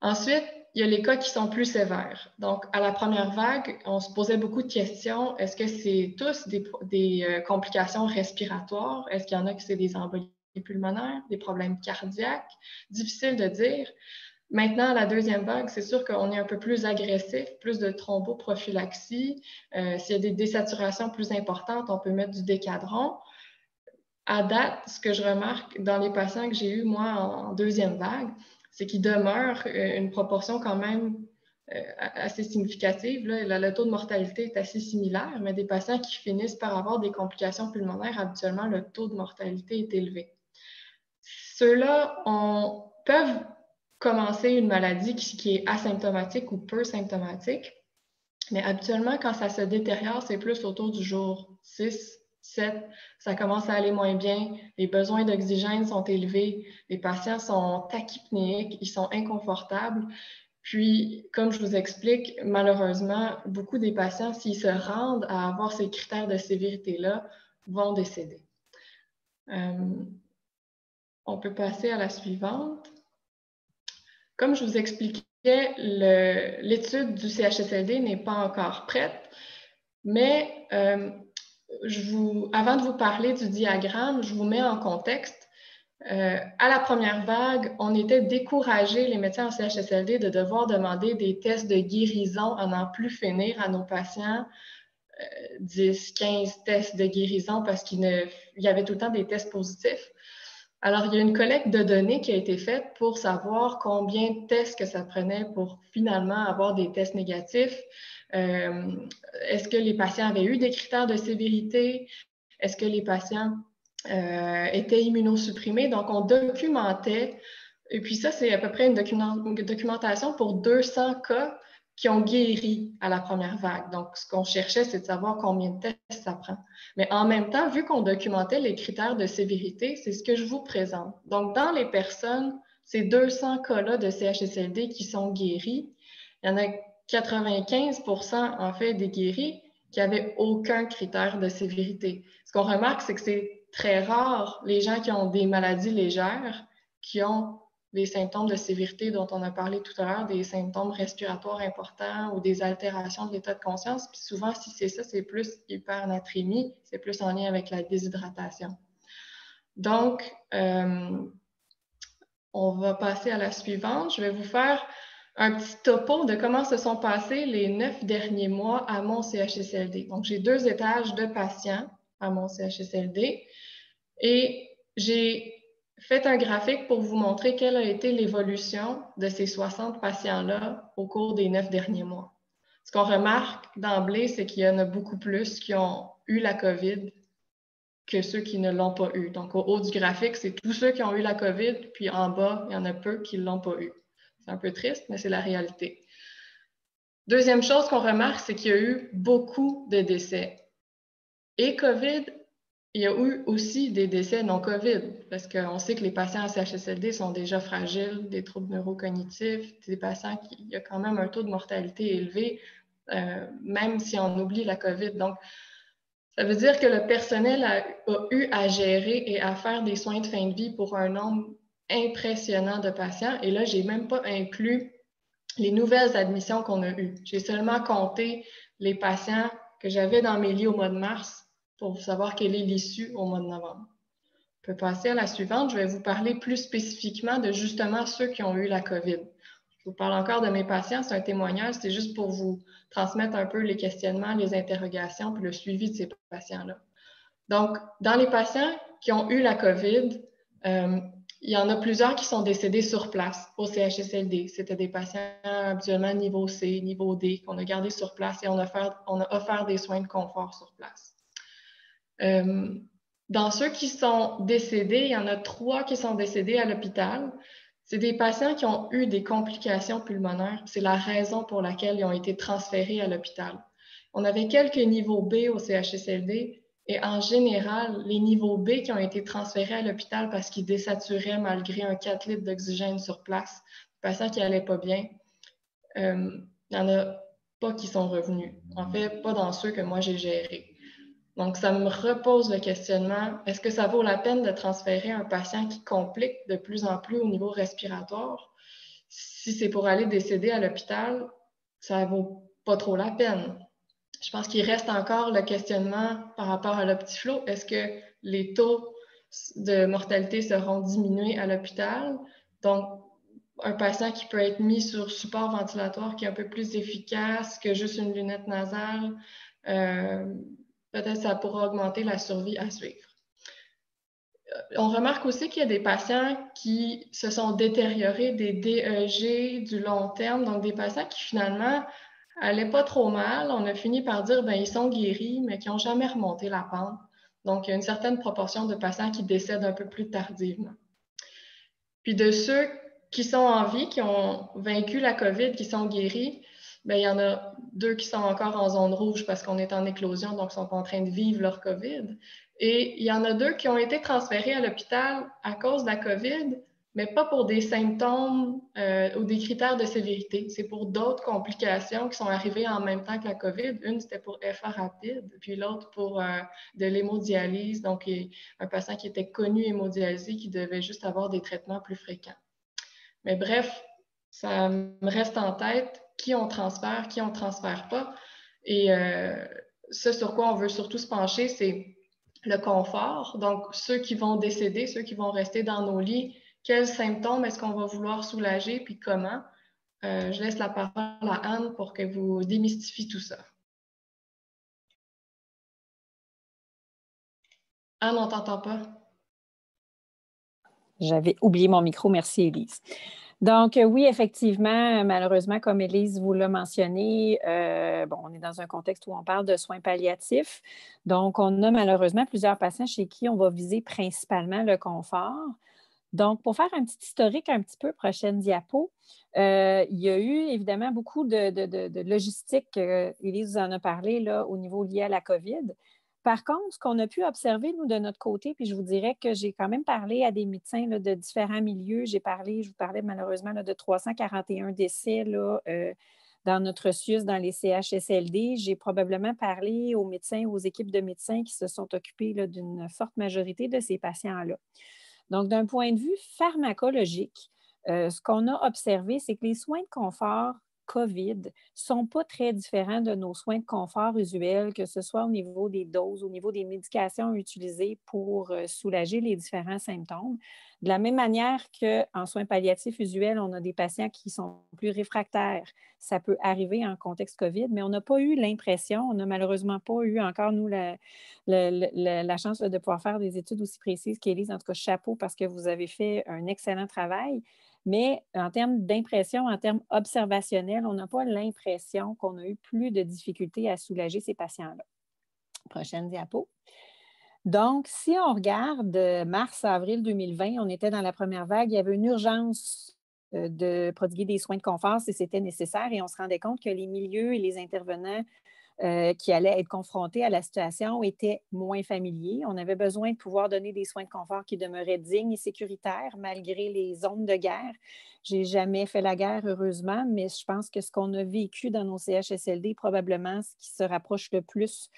Ensuite, il y a les cas qui sont plus sévères. Donc, à la première vague, on se posait beaucoup de questions. Est-ce que c'est tous des complications respiratoires? Est-ce qu'il y en a qui c'est des embolies pulmonaires, des problèmes cardiaques? Difficile de dire. Maintenant, à la deuxième vague, c'est sûr qu'on est un peu plus agressif, plus de thromboprophylaxie. S'il y a des désaturations plus importantes, on peut mettre du décadron. À date, ce que je remarque dans les patients que j'ai eus, moi, en deuxième vague, c'est qu'il demeure une proportion quand même assez significative. Là. Le taux de mortalité est assez similaire, mais des patients qui finissent par avoir des complications pulmonaires, habituellement, le taux de mortalité est élevé. Ceux-là peuvent commencer une maladie qui est asymptomatique ou peu symptomatique, mais habituellement, quand ça se détériore, c'est plus autour du jour 6, 7, ça commence à aller moins bien, les besoins d'oxygène sont élevés, les patients sont tachypnéiques, ils sont inconfortables. Puis, comme je vous explique, malheureusement, beaucoup des patients, s'ils se rendent à avoir ces critères de sévérité-là, vont décéder. On peut passer à la suivante. Comme je vous expliquais, l'étude du CHSLD n'est pas encore prête, mais avant de vous parler du diagramme, je vous mets en contexte. À la première vague, on était découragés, les médecins en CHSLD, de devoir demander des tests de guérison à n'en plus finir à nos patients, 10, 15 tests de guérison parce qu'il y avait tout le temps des tests positifs. Alors, il y a une collecte de données qui a été faite pour savoir combien de tests que ça prenait pour finalement avoir des tests négatifs. Est-ce que les patients avaient eu des critères de sévérité? Est-ce que les patients étaient immunosupprimés? Donc, on documentait Et puis ça, c'est à peu près une documentation pour 200 cas qui ont guéri à la première vague. Donc, ce qu'on cherchait, c'est de savoir combien de tests ça prend. Mais en même temps, vu qu'on documentait les critères de sévérité, c'est ce que je vous présente. Donc, dans les personnes, ces 200 cas-là de CHSLD qui sont guéris, il y en a 95% en fait des guéris qui n'avaient aucun critère de sévérité. Ce qu'on remarque, c'est que c'est très rare les gens qui ont des maladies légères, qui ont des symptômes de sévérité dont on a parlé tout à l'heure, des symptômes respiratoires importants ou des altérations de l'état de conscience. Puis souvent, si c'est ça, c'est plus hypernatrémie, c'est plus en lien avec la déshydratation. Donc, on va passer à la suivante. Je vais vous faire un petit topo de comment se sont passés les 9 derniers mois à mon CHSLD. Donc, j'ai 2 étages de patients à mon CHSLD et j'ai fait un graphique pour vous montrer quelle a été l'évolution de ces 60 patients-là au cours des 9 derniers mois. Ce qu'on remarque d'emblée, c'est qu'il y en a beaucoup plus qui ont eu la COVID que ceux qui ne l'ont pas eu. Donc, au haut du graphique, c'est tous ceux qui ont eu la COVID, puis en bas, il y en a peu qui ne l'ont pas eu. C'est un peu triste, mais c'est la réalité. Deuxième chose qu'on remarque, c'est qu'il y a eu beaucoup de décès. Et COVID, il y a eu aussi des décès non-COVID, parce qu'on sait que les patients à CHSLD sont déjà fragiles, des troubles neurocognitifs, des patients qui il y a quand même un taux de mortalité élevé, même si on oublie la COVID. Donc, ça veut dire que le personnel a eu à gérer et à faire des soins de fin de vie pour un nombre impressionnant de patients. Et là, je n'ai même pas inclus les nouvelles admissions qu'on a eues. J'ai seulement compté les patients que j'avais dans mes lits au mois de mars pour savoir quelle est l'issue au mois de novembre. On peut passer à la suivante. Je vais vous parler plus spécifiquement de justement ceux qui ont eu la COVID. Je vous parle encore de mes patients, c'est un témoignage, c'est juste pour vous transmettre un peu les questionnements, les interrogations, puis le suivi de ces patients-là. Donc, dans les patients qui ont eu la COVID, il y en a plusieurs qui sont décédés sur place au CHSLD. C'était des patients habituellement niveau C, niveau D, qu'on a gardés sur place et on a offert des soins de confort sur place. Dans ceux qui sont décédés, il y en a 3 qui sont décédés à l'hôpital. C'est des patients qui ont eu des complications pulmonaires. C'est la raison pour laquelle ils ont été transférés à l'hôpital. On avait quelques niveaux B au CHSLD et en général, les niveaux B qui ont été transférés à l'hôpital parce qu'ils désaturaient malgré un 4 litres d'oxygène sur place, des patients qui n'allaient pas bien, il n'y en a pas qui sont revenus. En fait, pas dans ceux que moi j'ai gérés. Donc, ça me repose le questionnement, est-ce que ça vaut la peine de transférer un patient qui complique de plus en plus au niveau respiratoire? Si c'est pour aller décéder à l'hôpital, ça ne vaut pas trop la peine. Je pense qu'il reste encore le questionnement par rapport à l'Optiflow. Est-ce que les taux de mortalité seront diminués à l'hôpital? Donc, un patient qui peut être mis sur support ventilatoire qui est un peu plus efficace que juste une lunette nasale, peut-être ça pourra augmenter la survie à suivre. On remarque aussi qu'il y a des patients qui se sont détériorés, des DEG du long terme, donc des patients qui finalement n'allaient pas trop mal. On a fini par dire ben ils sont guéris, mais qui n'ont jamais remonté la pente. Donc, il y a une certaine proportion de patients qui décèdent un peu plus tardivement. Puis de ceux qui sont en vie, qui ont vaincu la COVID, qui sont guéris, bien, il y en a 2 qui sont encore en zone rouge parce qu'on est en éclosion, donc ils sont en train de vivre leur COVID. Et il y en a 2 qui ont été transférés à l'hôpital à cause de la COVID, mais pas pour des symptômes ou des critères de sévérité. C'est pour d'autres complications qui sont arrivées en même temps que la COVID. Une, c'était pour FA rapide, puis l'autre pour de l'hémodialyse, donc un patient qui était connu hémodialysé qui devait juste avoir des traitements plus fréquents. Mais bref, ça me reste en tête qui on transfère pas. Et ce sur quoi on veut surtout se pencher, c'est le confort. Donc, ceux qui vont décéder, ceux qui vont rester dans nos lits, quels symptômes est-ce qu'on va vouloir soulager, puis comment? Je laisse la parole à Anne pour que vous démystifiez tout ça. Anne, on ne t'entend pas. J'avais oublié mon micro. Merci, Élise. Donc, oui, effectivement, malheureusement, comme Élise vous l'a mentionné, on est dans un contexte où on parle de soins palliatifs. Donc, on a malheureusement plusieurs patients chez qui on va viser principalement le confort. Donc, pour faire un petit historique un petit peu, prochaine diapo, il y a eu évidemment beaucoup de logistique, Élise vous en a parlé, là, au niveau lié à la COVID. Par contre, ce qu'on a pu observer, nous, de notre côté, puis je vous dirais que j'ai quand même parlé à des médecins là, de différents milieux. Je vous parlais malheureusement là, de 341 décès là, dans notre CIUS, dans les CHSLD. J'ai probablement parlé aux médecins, aux équipes de médecins qui se sont occupés d'une forte majorité de ces patients-là. Donc, d'un point de vue pharmacologique, ce qu'on a observé, c'est que les soins de confort COVID ne sont pas très différents de nos soins de confort usuels, que ce soit au niveau des doses, au niveau des médications utilisées pour soulager les différents symptômes. De la même manière qu'en soins palliatifs usuels, on a des patients qui sont plus réfractaires. Ça peut arriver en contexte COVID, mais on n'a pas eu l'impression, on n'a malheureusement pas eu encore, nous, la chance de pouvoir faire des études aussi précises qu'Élise. En tout cas, chapeau parce que vous avez fait un excellent travail. Mais en termes d'impression, en termes observationnels, on n'a pas l'impression qu'on a eu plus de difficultés à soulager ces patients-là. Prochaine diapo. Donc, si on regarde mars-avril 2020, on était dans la première vague, il y avait une urgence de prodiguer des soins de confort si c'était nécessaire et on se rendait compte que les milieux et les intervenants qui allaient être confrontés à la situation étaient moins familiers. On avait besoin de pouvoir donner des soins de confort qui demeuraient dignes et sécuritaires malgré les zones de guerre. Je n'ai jamais fait la guerre, heureusement, mais je pense que ce qu'on a vécu dans nos CHSLD est probablement ce qui se rapproche le plus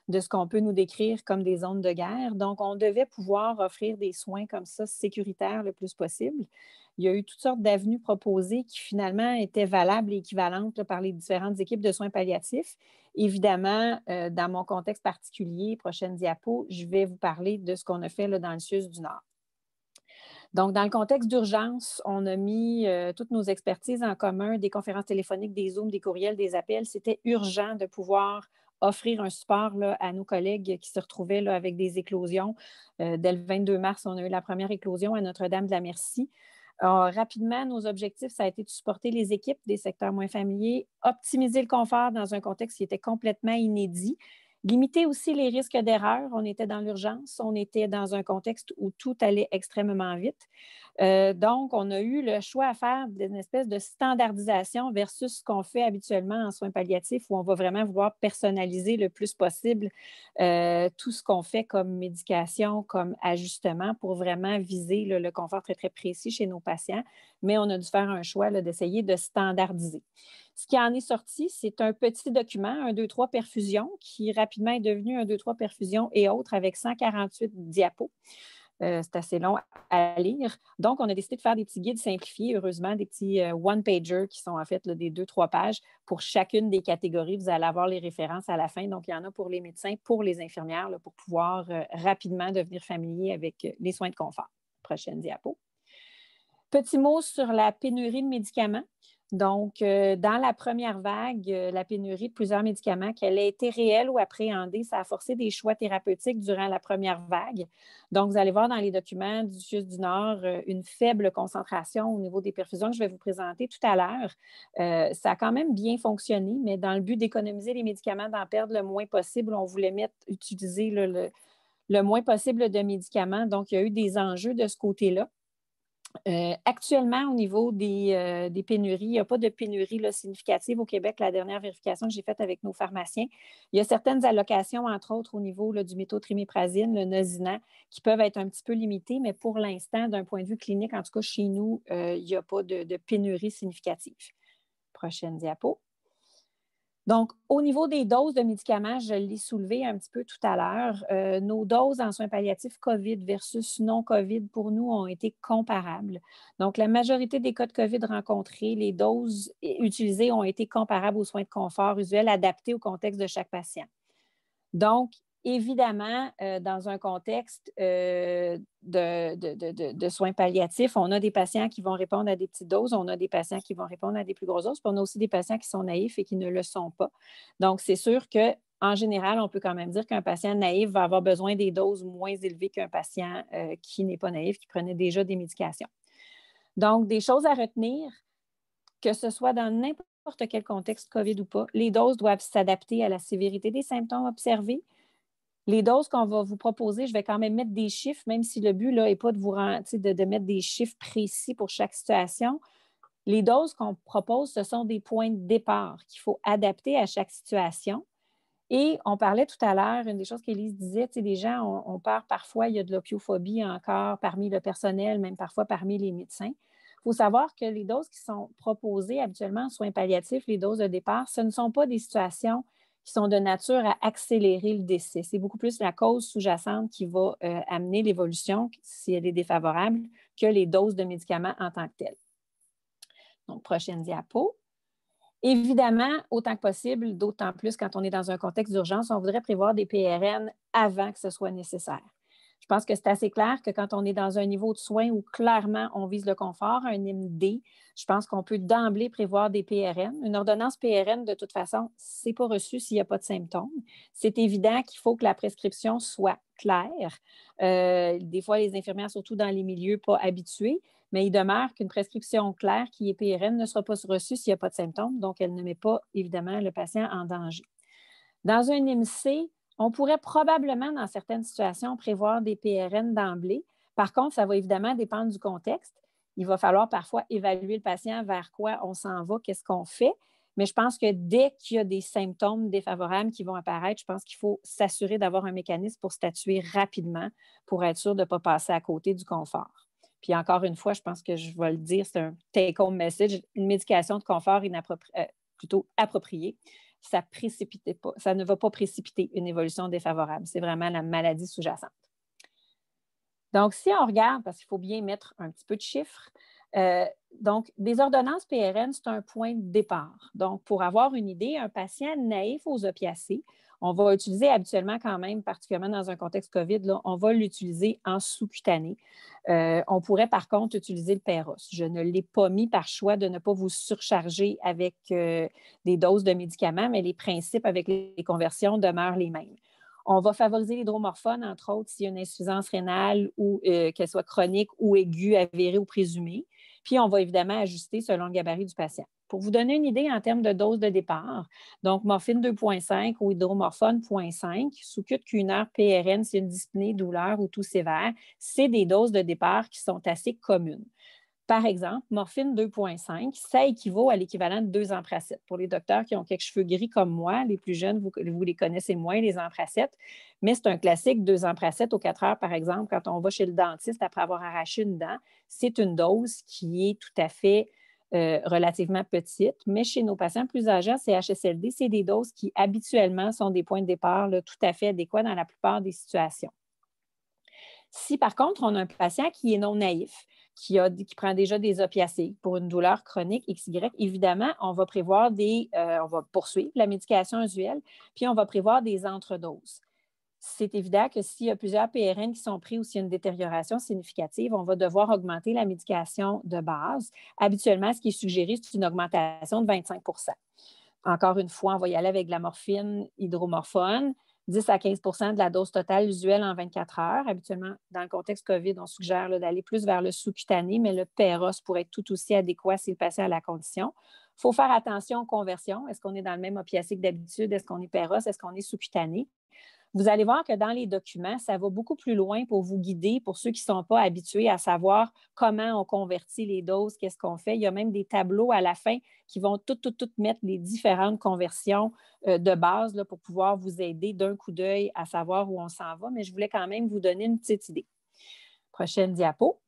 de ce qu'on peut nous décrire comme des zones de guerre. Donc, on devait pouvoir offrir des soins comme ça sécuritaires le plus possible. Il y a eu toutes sortes d'avenues proposées qui finalement étaient valables et équivalentes là, par les différentes équipes de soins palliatifs. Évidemment, dans mon contexte particulier, prochaine diapo, je vais vous parler de ce qu'on a fait là, dans le CIUS du Nord. Donc, dans le contexte d'urgence, on a mis toutes nos expertises en commun, des conférences téléphoniques, des Zooms, des courriels, des appels. C'était urgent de pouvoir offrir un support là, à nos collègues qui se retrouvaient là, avec des éclosions. Dès le 22 mars, on a eu la première éclosion à Notre-Dame-de-la-Merci. Rapidement, nos objectifs, ça a été de supporter les équipes des secteurs moins familiers, optimiser le confort dans un contexte qui était complètement inédit, limiter aussi les risques d'erreur. On était dans l'urgence, on était dans un contexte où tout allait extrêmement vite. Donc, on a eu le choix à faire d'une espèce de standardisation versus ce qu'on fait habituellement en soins palliatifs où on va vraiment vouloir personnaliser le plus possible tout ce qu'on fait comme médication, comme ajustement pour vraiment viser le confort très, très précis chez nos patients. Mais on a dû faire un choix d'essayer de standardiser. Ce qui en est sorti, c'est un petit document, 1, 2, 3 perfusion, qui rapidement est devenu 1, 2, 3 perfusion et autres avec 148 diapos. C'est assez long à lire. Donc, on a décidé de faire des petits guides simplifiés, heureusement, des petits one-pagers qui sont en fait là, des 2-3 pages pour chacune des catégories. Vous allez avoir les références à la fin. Donc, il y en a pour les médecins, pour les infirmières, là, pour pouvoir rapidement devenir familier avec les soins de confort. Prochaine diapo. Petit mot sur la pénurie de médicaments. Donc, dans la première vague, la pénurie de plusieurs médicaments, qu'elle ait été réelle ou appréhendée, ça a forcé des choix thérapeutiques durant la première vague. Donc, vous allez voir dans les documents du CIUS du Nord une faible concentration au niveau des perfusions que je vais vous présenter tout à l'heure. Ça a quand même bien fonctionné, mais dans le but d'économiser les médicaments, d'en perdre le moins possible, on voulait utiliser le moins possible de médicaments. Donc, il y a eu des enjeux de ce côté-là. Actuellement, au niveau des pénuries, il n'y a pas de pénurie là, significative au Québec. La dernière vérification que j'ai faite avec nos pharmaciens, il y a certaines allocations, entre autres au niveau là, du méthotriméprazine, le Nozina, qui peuvent être un petit peu limitées, mais pour l'instant, d'un point de vue clinique, en tout cas chez nous, il n'y a pas de pénurie significative. Prochaine diapo. Donc, au niveau des doses de médicaments, je l'ai soulevé un petit peu tout à l'heure. Nos doses en soins palliatifs COVID versus non-COVID, pour nous, ont été comparables. Donc, la majorité des cas de COVID rencontrés, les doses utilisées ont été comparables aux soins de confort usuels adaptés au contexte de chaque patient. Donc, évidemment, dans un contexte de soins palliatifs, on a des patients qui vont répondre à des petites doses, on a des patients qui vont répondre à des plus grosses doses, puis on a aussi des patients qui sont naïfs et qui ne le sont pas. Donc, c'est sûr qu'en général, on peut quand même dire qu'un patient naïf va avoir besoin des doses moins élevées qu'un patient qui n'est pas naïf, qui prenait déjà des médications. Donc, des choses à retenir, que ce soit dans n'importe quel contexte COVID ou pas, les doses doivent s'adapter à la sévérité des symptômes observés. Les doses qu'on va vous proposer, je vais quand même mettre des chiffres, même si le but n'est pas de mettre des chiffres précis pour chaque situation. Les doses qu'on propose, ce sont des points de départ qu'il faut adapter à chaque situation. Et on parlait tout à l'heure, une des choses qu'Élise disait, les gens, on peur parfois, il y a de l'opiophobie encore parmi le personnel, même parfois parmi les médecins. Il faut savoir que les doses qui sont proposées habituellement en soins palliatifs, les doses de départ, ce ne sont pas des situations qui sont de nature à accélérer le décès. C'est beaucoup plus la cause sous-jacente qui va amener l'évolution, si elle est défavorable, que les doses de médicaments en tant que telles. Donc, prochaine diapo. Évidemment, autant que possible, d'autant plus quand on est dans un contexte d'urgence, on voudrait prévoir des PRN avant que ce soit nécessaire. Je pense que c'est assez clair que quand on est dans un niveau de soins où clairement on vise le confort, un IMD, je pense qu'on peut d'emblée prévoir des PRN. Une ordonnance PRN, de toute façon, ce n'est pas reçu s'il n'y a pas de symptômes. C'est évident qu'il faut que la prescription soit claire. Des fois, les infirmières, surtout dans les milieux pas habitués, mais il demeure qu'une prescription claire qui est PRN ne sera pas reçue s'il n'y a pas de symptômes, donc elle ne met pas, évidemment, le patient en danger. Dans un IMC, on pourrait probablement, dans certaines situations, prévoir des PRN d'emblée. Par contre, ça va évidemment dépendre du contexte. Il va falloir parfois évaluer le patient vers quoi on s'en va, qu'est-ce qu'on fait. Mais je pense que dès qu'il y a des symptômes défavorables qui vont apparaître, je pense qu'il faut s'assurer d'avoir un mécanisme pour statuer rapidement pour être sûr de ne pas passer à côté du confort. Puis encore une fois, je pense que je vais le dire, c'est un take-home message, une médication de confort plutôt appropriée. Ça ne va pas précipiter une évolution défavorable. C'est vraiment la maladie sous-jacente. Donc, si on regarde, parce qu'il faut bien mettre un petit peu de chiffres, donc, des ordonnances PRN, c'est un point de départ. Donc, pour avoir une idée, un patient naïf aux opiacés, on va utiliser habituellement quand même, particulièrement dans un contexte COVID, là, on va l'utiliser en sous-cutané. On pourrait par contre utiliser le Péros. Je ne l'ai pas mis par choix de ne pas vous surcharger avec des doses de médicaments, mais les principes avec les conversions demeurent les mêmes. On va favoriser l'hydromorphone, entre autres, s'il y a une insuffisance rénale ou qu'elle soit chronique ou aiguë, avérée ou présumée. Puis, on va évidemment ajuster selon le gabarit du patient. Pour vous donner une idée en termes de dose de départ, donc morphine 2,5 ou hydromorphone 0,5, sous-cut qu'une heure PRN, c'est une dyspnée, douleur ou tout sévère, c'est des doses de départ qui sont assez communes. Par exemple, morphine 2,5, ça équivaut à l'équivalent de 2 anpracettes. Pour les docteurs qui ont quelques cheveux gris comme moi, les plus jeunes, vous les connaissez moins, les anpracettes, mais c'est un classique, 2 anpracettes aux 4 heures, par exemple, quand on va chez le dentiste après avoir arraché une dent. C'est une dose qui est tout à fait relativement petite, mais chez nos patients plus âgés, CHSLD, c'est des doses qui habituellement sont des points de départ là, tout à fait adéquats dans la plupart des situations. Si par contre, on a un patient qui est non naïf, qui prend déjà des opiacés pour une douleur chronique XY, évidemment, on va prévoir on va poursuivre la médication usuelle, puis on va prévoir des entredoses. C'est évident que s'il y a plusieurs PRN qui sont pris ou s'il y a une détérioration significative, on va devoir augmenter la médication de base. Habituellement, ce qui est suggéré, c'est une augmentation de 25 %. Encore une fois, on va y aller avec de la morphine hydromorphone, 10 à 15 % de la dose totale usuelle en 24 heures. Habituellement, dans le contexte COVID, on suggère d'aller plus vers le sous-cutané, mais le Péros pourrait être tout aussi adéquat si le patient a la condition. Il faut faire attention aux conversions. Est-ce qu'on est dans le même opiacé que d'habitude? Est-ce qu'on est Péros? Est-ce qu'on est sous-cutané? Vous allez voir que dans les documents, ça va beaucoup plus loin pour vous guider, pour ceux qui ne sont pas habitués à savoir comment on convertit les doses, qu'est-ce qu'on fait. Il y a même des tableaux à la fin qui vont tout mettre les différentes conversions de base là, pour pouvoir vous aider d'un coup d'œil à savoir où on s'en va. Mais je voulais quand même vous donner une petite idée. Prochaine diapo.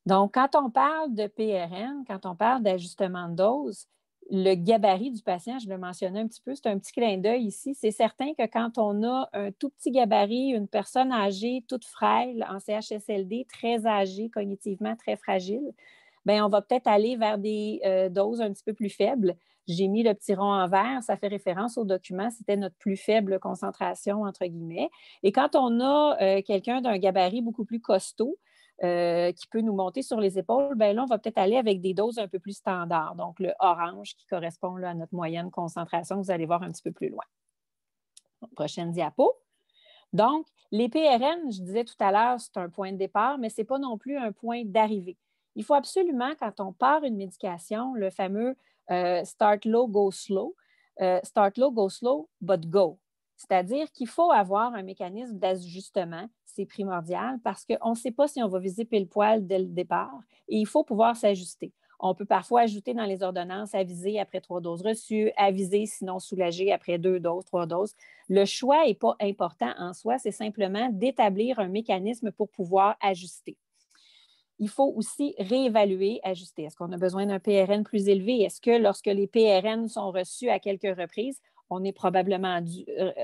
Donc, quand on parle de PRN, quand on parle d'ajustement de dose, le gabarit du patient, je le mentionnais un petit peu, c'est un petit clin d'œil ici. C'est certain que quand on a un tout petit gabarit, une personne âgée, toute frêle, en CHSLD, très âgée, cognitivement très fragile, bien, on va peut-être aller vers des doses un petit peu plus faibles. J'ai mis le petit rond en vert, ça fait référence au document, c'était notre plus faible concentration, entre guillemets. Et quand on a quelqu'un d'un gabarit beaucoup plus costaud, qui peut nous monter sur les épaules, bien là, on va peut-être aller avec des doses un peu plus standards. Donc, le orange qui correspond là, à notre moyenne concentration, vous allez voir un petit peu plus loin. Prochaine diapo. Donc, les PRN, je disais tout à l'heure, c'est un point de départ, mais ce n'est pas non plus un point d'arrivée. Il faut absolument, quand on part une médication, le fameux start low, go slow. Start low, go slow, but go. C'est-à-dire qu'il faut avoir un mécanisme d'ajustement, c'est primordial parce qu'on ne sait pas si on va viser pile poil dès le départ et il faut pouvoir s'ajuster. On peut parfois ajouter dans les ordonnances aviser après 3 doses reçues, aviser sinon soulager après 2 doses, 3 doses. Le choix n'est pas important en soi, c'est simplement d'établir un mécanisme pour pouvoir ajuster. Il faut aussi réévaluer, ajuster. Est-ce qu'on a besoin d'un PRN plus élevé? Est-ce que lorsque les PRN sont reçus à quelques reprises, on est probablement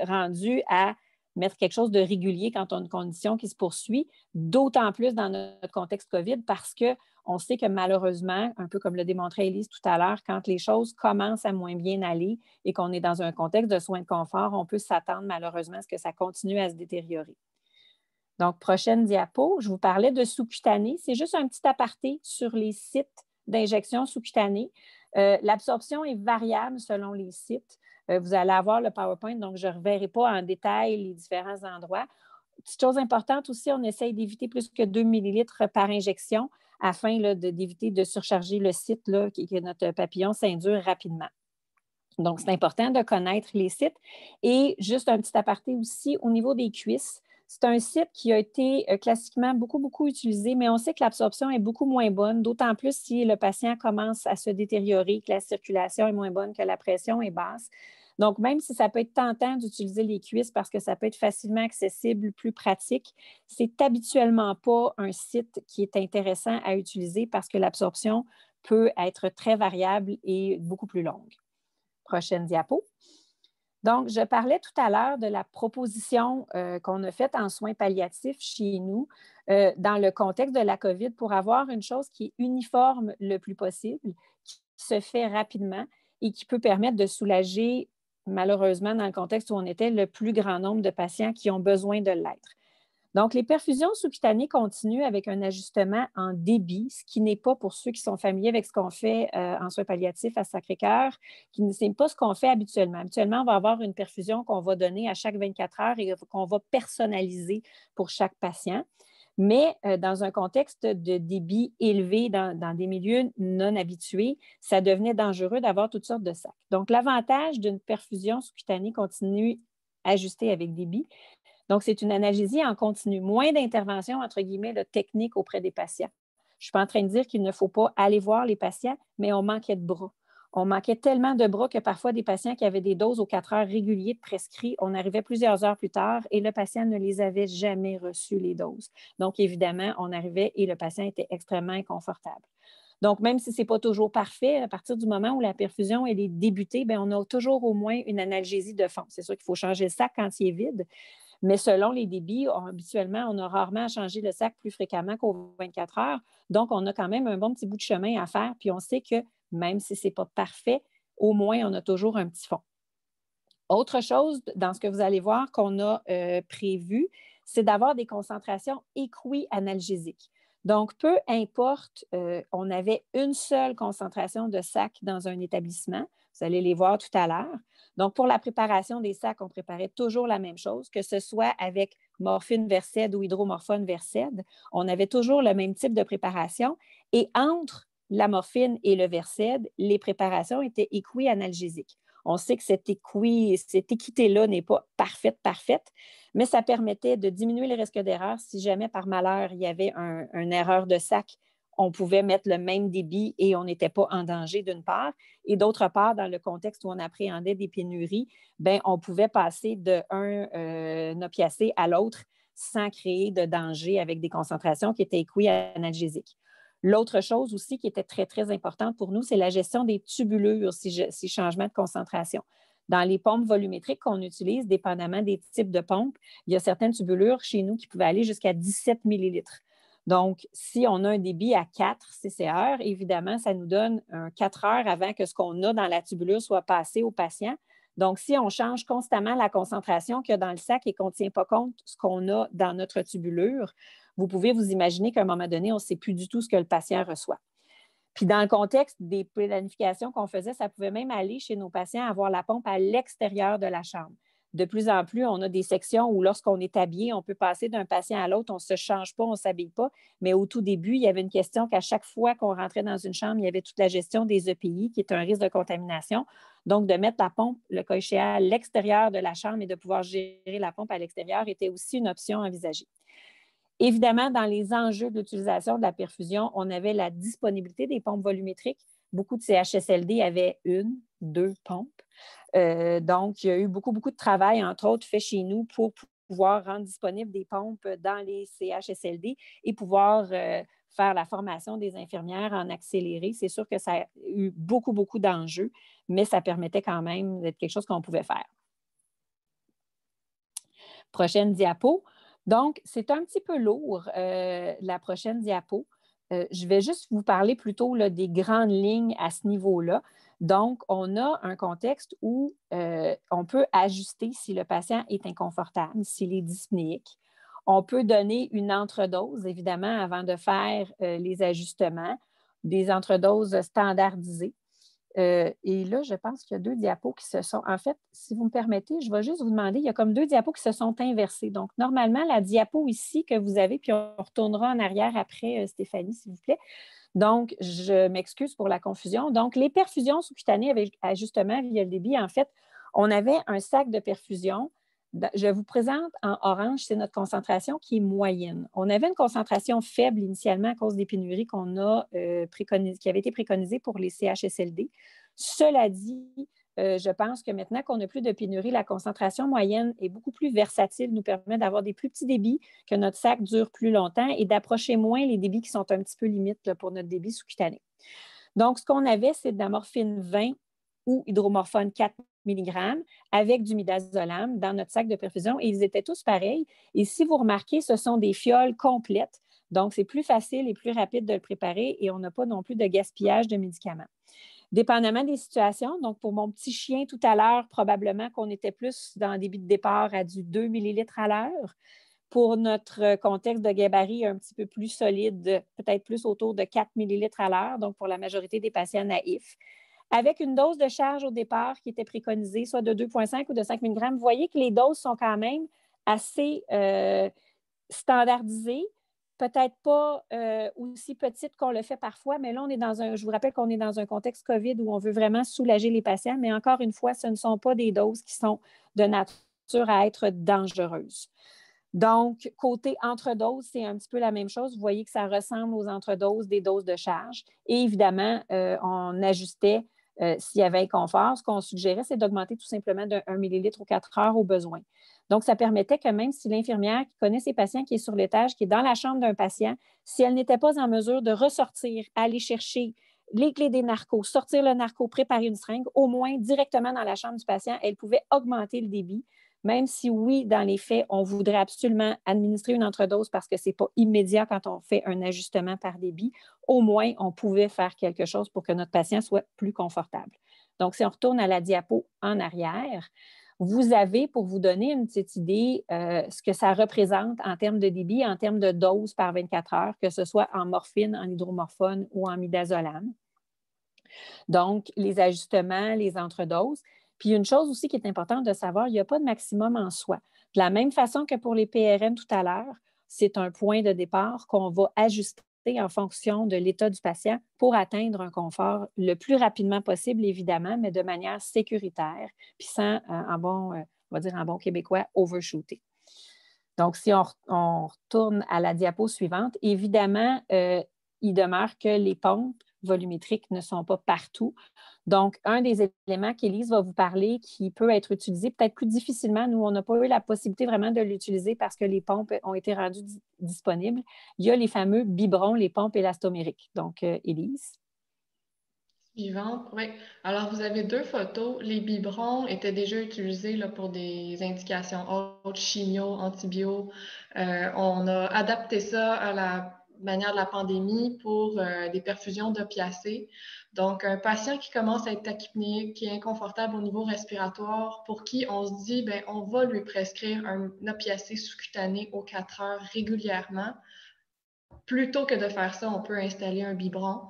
rendu à mettre quelque chose de régulier quand on a une condition qui se poursuit, d'autant plus dans notre contexte COVID parce qu'on sait que malheureusement, un peu comme le démontrait Élise tout à l'heure, quand les choses commencent à moins bien aller et qu'on est dans un contexte de soins de confort, on peut s'attendre malheureusement à ce que ça continue à se détériorer. Donc, prochaine diapo, je vous parlais de sous-cutané. C'est juste un petit aparté sur les sites d'injection sous-cutanée. L'absorption est variable selon les sites. Vous allez avoir le PowerPoint, donc je ne reverrai pas en détail les différents endroits. Petite chose importante aussi, on essaye d'éviter plus que 2 millilitres par injection afin d'éviter de surcharger le site, que notre papillon s'indure rapidement. Donc, c'est important de connaître les sites. Et juste un petit aparté aussi, au niveau des cuisses, c'est un site qui a été classiquement beaucoup utilisé, mais on sait que l'absorption est beaucoup moins bonne, d'autant plus si le patient commence à se détériorer, que la circulation est moins bonne, que la pression est basse. Donc, même si ça peut être tentant d'utiliser les cuisses parce que ça peut être facilement accessible, plus pratique, c'est habituellement pas un site qui est intéressant à utiliser parce que l'absorption peut être très variable et beaucoup plus longue. Prochaine diapo. Donc, je parlais tout à l'heure de la proposition qu'on a faite en soins palliatifs chez nous dans le contexte de la COVID pour avoir une chose qui est uniforme le plus possible, qui se fait rapidement et qui peut permettre de soulager, malheureusement, dans le contexte où on était, le plus grand nombre de patients qui ont besoin de l'être. Donc, les perfusions sous-cutanées continuent avec un ajustement en débit, ce qui n'est pas pour ceux qui sont familiers avec ce qu'on fait en soins palliatifs à Sacré-Cœur, qui n'est pas ce qu'on fait habituellement. Habituellement, on va avoir une perfusion qu'on va donner à chaque 24 heures et qu'on va personnaliser pour chaque patient. Mais dans un contexte de débit élevé dans des milieux non habitués, ça devenait dangereux d'avoir toutes sortes de sacs. Donc, l'avantage d'une perfusion sous-cutanée continue ajustée avec débit, donc, c'est une analgésie en continu, moins d'intervention, entre guillemets, technique auprès des patients. Je ne suis pas en train de dire qu'il ne faut pas aller voir les patients, mais on manquait de bras. On manquait tellement de bras que parfois des patients qui avaient des doses aux 4 heures réguliers de prescrit, on arrivait plusieurs heures plus tard et le patient ne les avait jamais reçues, les doses. Donc, évidemment, on arrivait et le patient était extrêmement inconfortable. Donc, même si ce n'est pas toujours parfait, à partir du moment où la perfusion elle est débutée, bien, on a toujours au moins une analgésie de fond. C'est sûr qu'il faut changer le sac quand il est vide, mais selon les débits, habituellement, on a rarement à changer le sac plus fréquemment qu'aux 24 heures. Donc, on a quand même un bon petit bout de chemin à faire. Puis, on sait que même si ce n'est pas parfait, au moins, on a toujours un petit fond. Autre chose, dans ce que vous allez voir qu'on a prévu, c'est d'avoir des concentrations équi-analgésiques. Donc, peu importe, on avait une seule concentration de sac dans un établissement. Vous allez les voir tout à l'heure. Donc, pour la préparation des sacs, on préparait toujours la même chose, que ce soit avec morphine Versed ou hydromorphone Versed. On avait toujours le même type de préparation. Et entre la morphine et le Versed, les préparations étaient équi-analgésiques. On sait que cette équité-là n'est pas parfaite, mais ça permettait de diminuer le risque d'erreur. Si jamais, par malheur, il y avait une erreur de sac, on pouvait mettre le même débit et on n'était pas en danger d'une part. Et d'autre part, dans le contexte où on appréhendait des pénuries, bien, on pouvait passer d'un opiacé à l'autre sans créer de danger avec des concentrations qui étaient équi-analgésiques. L'autre chose aussi qui était très, très importante pour nous, c'est la gestion des tubulures, ces changements de concentration. Dans les pompes volumétriques qu'on utilise, dépendamment des types de pompes, il y a certaines tubulures chez nous qui pouvaient aller jusqu'à 17 millilitres. Donc, si on a un débit à 4 CCR, évidemment, ça nous donne 4 heures avant que ce qu'on a dans la tubulure soit passé au patient. Donc, si on change constamment la concentration qu'il y a dans le sac et qu'on ne tient pas compte de ce qu'on a dans notre tubulure, vous pouvez vous imaginer qu'à un moment donné, on ne sait plus du tout ce que le patient reçoit. Puis, dans le contexte des planifications qu'on faisait, ça pouvait même aller chez nos patients avoir la pompe à l'extérieur de la chambre. De plus en plus, on a des sections où lorsqu'on est habillé, on peut passer d'un patient à l'autre, on ne se change pas, on ne s'habille pas. Mais au tout début, il y avait une question qu'à chaque fois qu'on rentrait dans une chambre, il y avait toute la gestion des EPI, qui est un risque de contamination. Donc, de mettre la pompe, le cas échéant, à l'extérieur de la chambre et de pouvoir gérer la pompe à l'extérieur était aussi une option envisagée. Évidemment, dans les enjeux de l'utilisation de la perfusion, on avait la disponibilité des pompes volumétriques. Beaucoup de CHSLD avaient 1, 2 pompes. Donc, il y a eu beaucoup de travail, entre autres, fait chez nous pour pouvoir rendre disponibles des pompes dans les CHSLD et pouvoir faire la formation des infirmières en accéléré. C'est sûr que ça a eu beaucoup d'enjeux, mais ça permettait quand même d'être quelque chose qu'on pouvait faire. Prochaine diapo. Donc, c'est un petit peu lourd, la prochaine diapo. Je vais juste vous parler plutôt là, des grandes lignes à ce niveau-là. Donc, on a un contexte où on peut ajuster si le patient est inconfortable, s'il est dyspnéique. On peut donner une entredose, évidemment, avant de faire les ajustements, des entredoses standardisées. Et là, je pense qu'il y a 2 diapos qui se sont... En fait, si vous me permettez, je vais juste vous demander, il y a comme 2 diapos qui se sont inversés. Donc, normalement, la diapo ici que vous avez, puis on retournera en arrière après, Stéphanie, s'il vous plaît. Donc, je m'excuse pour la confusion. Donc, les perfusions sous-cutanées avec ajustement via le débit, en fait, on avait un sac de perfusion. Je vous présente en orange, c'est notre concentration qui est moyenne. On avait une concentration faible initialement à cause des pénuries qu'on a qui avaient été préconisées pour les CHSLD. Cela dit, je pense que maintenant qu'on n'a plus de pénurie, la concentration moyenne est beaucoup plus versatile, nous permet d'avoir des plus petits débits, que notre sac dure plus longtemps et d'approcher moins les débits qui sont un petit peu limites là, pour notre débit sous-cutané. Donc, ce qu'on avait, c'est de la morphine 20 ou hydromorphone 4 mg avec du midazolam dans notre sac de perfusion et ils étaient tous pareils. Et si vous remarquez, ce sont des fioles complètes. Donc, c'est plus facile et plus rapide de le préparer et on n'a pas non plus de gaspillage de médicaments. Dépendamment des situations, donc pour mon petit chien tout à l'heure, probablement qu'on était plus dans un débit de départ à du 2 ml à l'heure. Pour notre contexte de gabarit un petit peu plus solide, peut-être plus autour de 4 ml à l'heure, donc pour la majorité des patients naïfs. Avec une dose de charge au départ qui était préconisée, soit de 2,5 ou de 5 mg, vous voyez que les doses sont quand même assez standardisées, peut-être pas aussi petites qu'on le fait parfois, mais là, je vous rappelle qu'on est dans un contexte COVID où on veut vraiment soulager les patients, mais encore une fois, ce ne sont pas des doses qui sont de nature à être dangereuses. Donc, côté entredose, c'est un petit peu la même chose. Vous voyez que ça ressemble aux entredoses des doses de charge. Et évidemment, on ajustait s'il y avait inconfort. Ce qu'on suggérait, c'est d'augmenter tout simplement de 1 ml aux 4 heures au besoin. Donc, ça permettait que même si l'infirmière qui connaît ses patients, qui est sur l'étage, qui est dans la chambre d'un patient, si elle n'était pas en mesure de ressortir, aller chercher les clés des narcos, sortir le narco, préparer une seringue, au moins directement dans la chambre du patient, elle pouvait augmenter le débit. Même si, oui, dans les faits, on voudrait absolument administrer une entredose parce que ce n'est pas immédiat quand on fait un ajustement par débit, au moins, on pouvait faire quelque chose pour que notre patient soit plus confortable. Donc, si on retourne à la diapo en arrière, vous avez, pour vous donner une petite idée, ce que ça représente en termes de débit, en termes de dose par 24 heures, que ce soit en morphine, en hydromorphone ou en midazolam. Donc, les ajustements, les entredoses. Puis, une chose aussi qui est importante de savoir, il n'y a pas de maximum en soi. De la même façon que pour les PRM tout à l'heure, c'est un point de départ qu'on va ajuster en fonction de l'état du patient pour atteindre un confort le plus rapidement possible, évidemment, mais de manière sécuritaire, puis sans, on va dire en bon québécois, overshooter. Donc, si on retourne à la diapo suivante, évidemment, il demeure que les pompes volumétriques ne sont pas partout. Donc, un des éléments qu'Élise va vous parler qui peut être utilisé peut-être plus difficilement, nous, on n'a pas eu la possibilité vraiment de l'utiliser parce que les pompes ont été rendues disponibles. Il y a les fameux biberons, les pompes élastomériques. Donc, Élise. Suivante, oui. Alors, vous avez 2 photos. Les biberons étaient déjà utilisés là, pour des indications autres, chimio, antibio. On a adapté ça à la manière de la pandémie pour des perfusions d'opiacés. Donc, un patient qui commence à être tachypnéique, qui est inconfortable au niveau respiratoire, pour qui on se dit, bien, on va lui prescrire un opiacé sous-cutané aux 4 heures régulièrement. plutôt que de faire ça, on peut installer un biberon.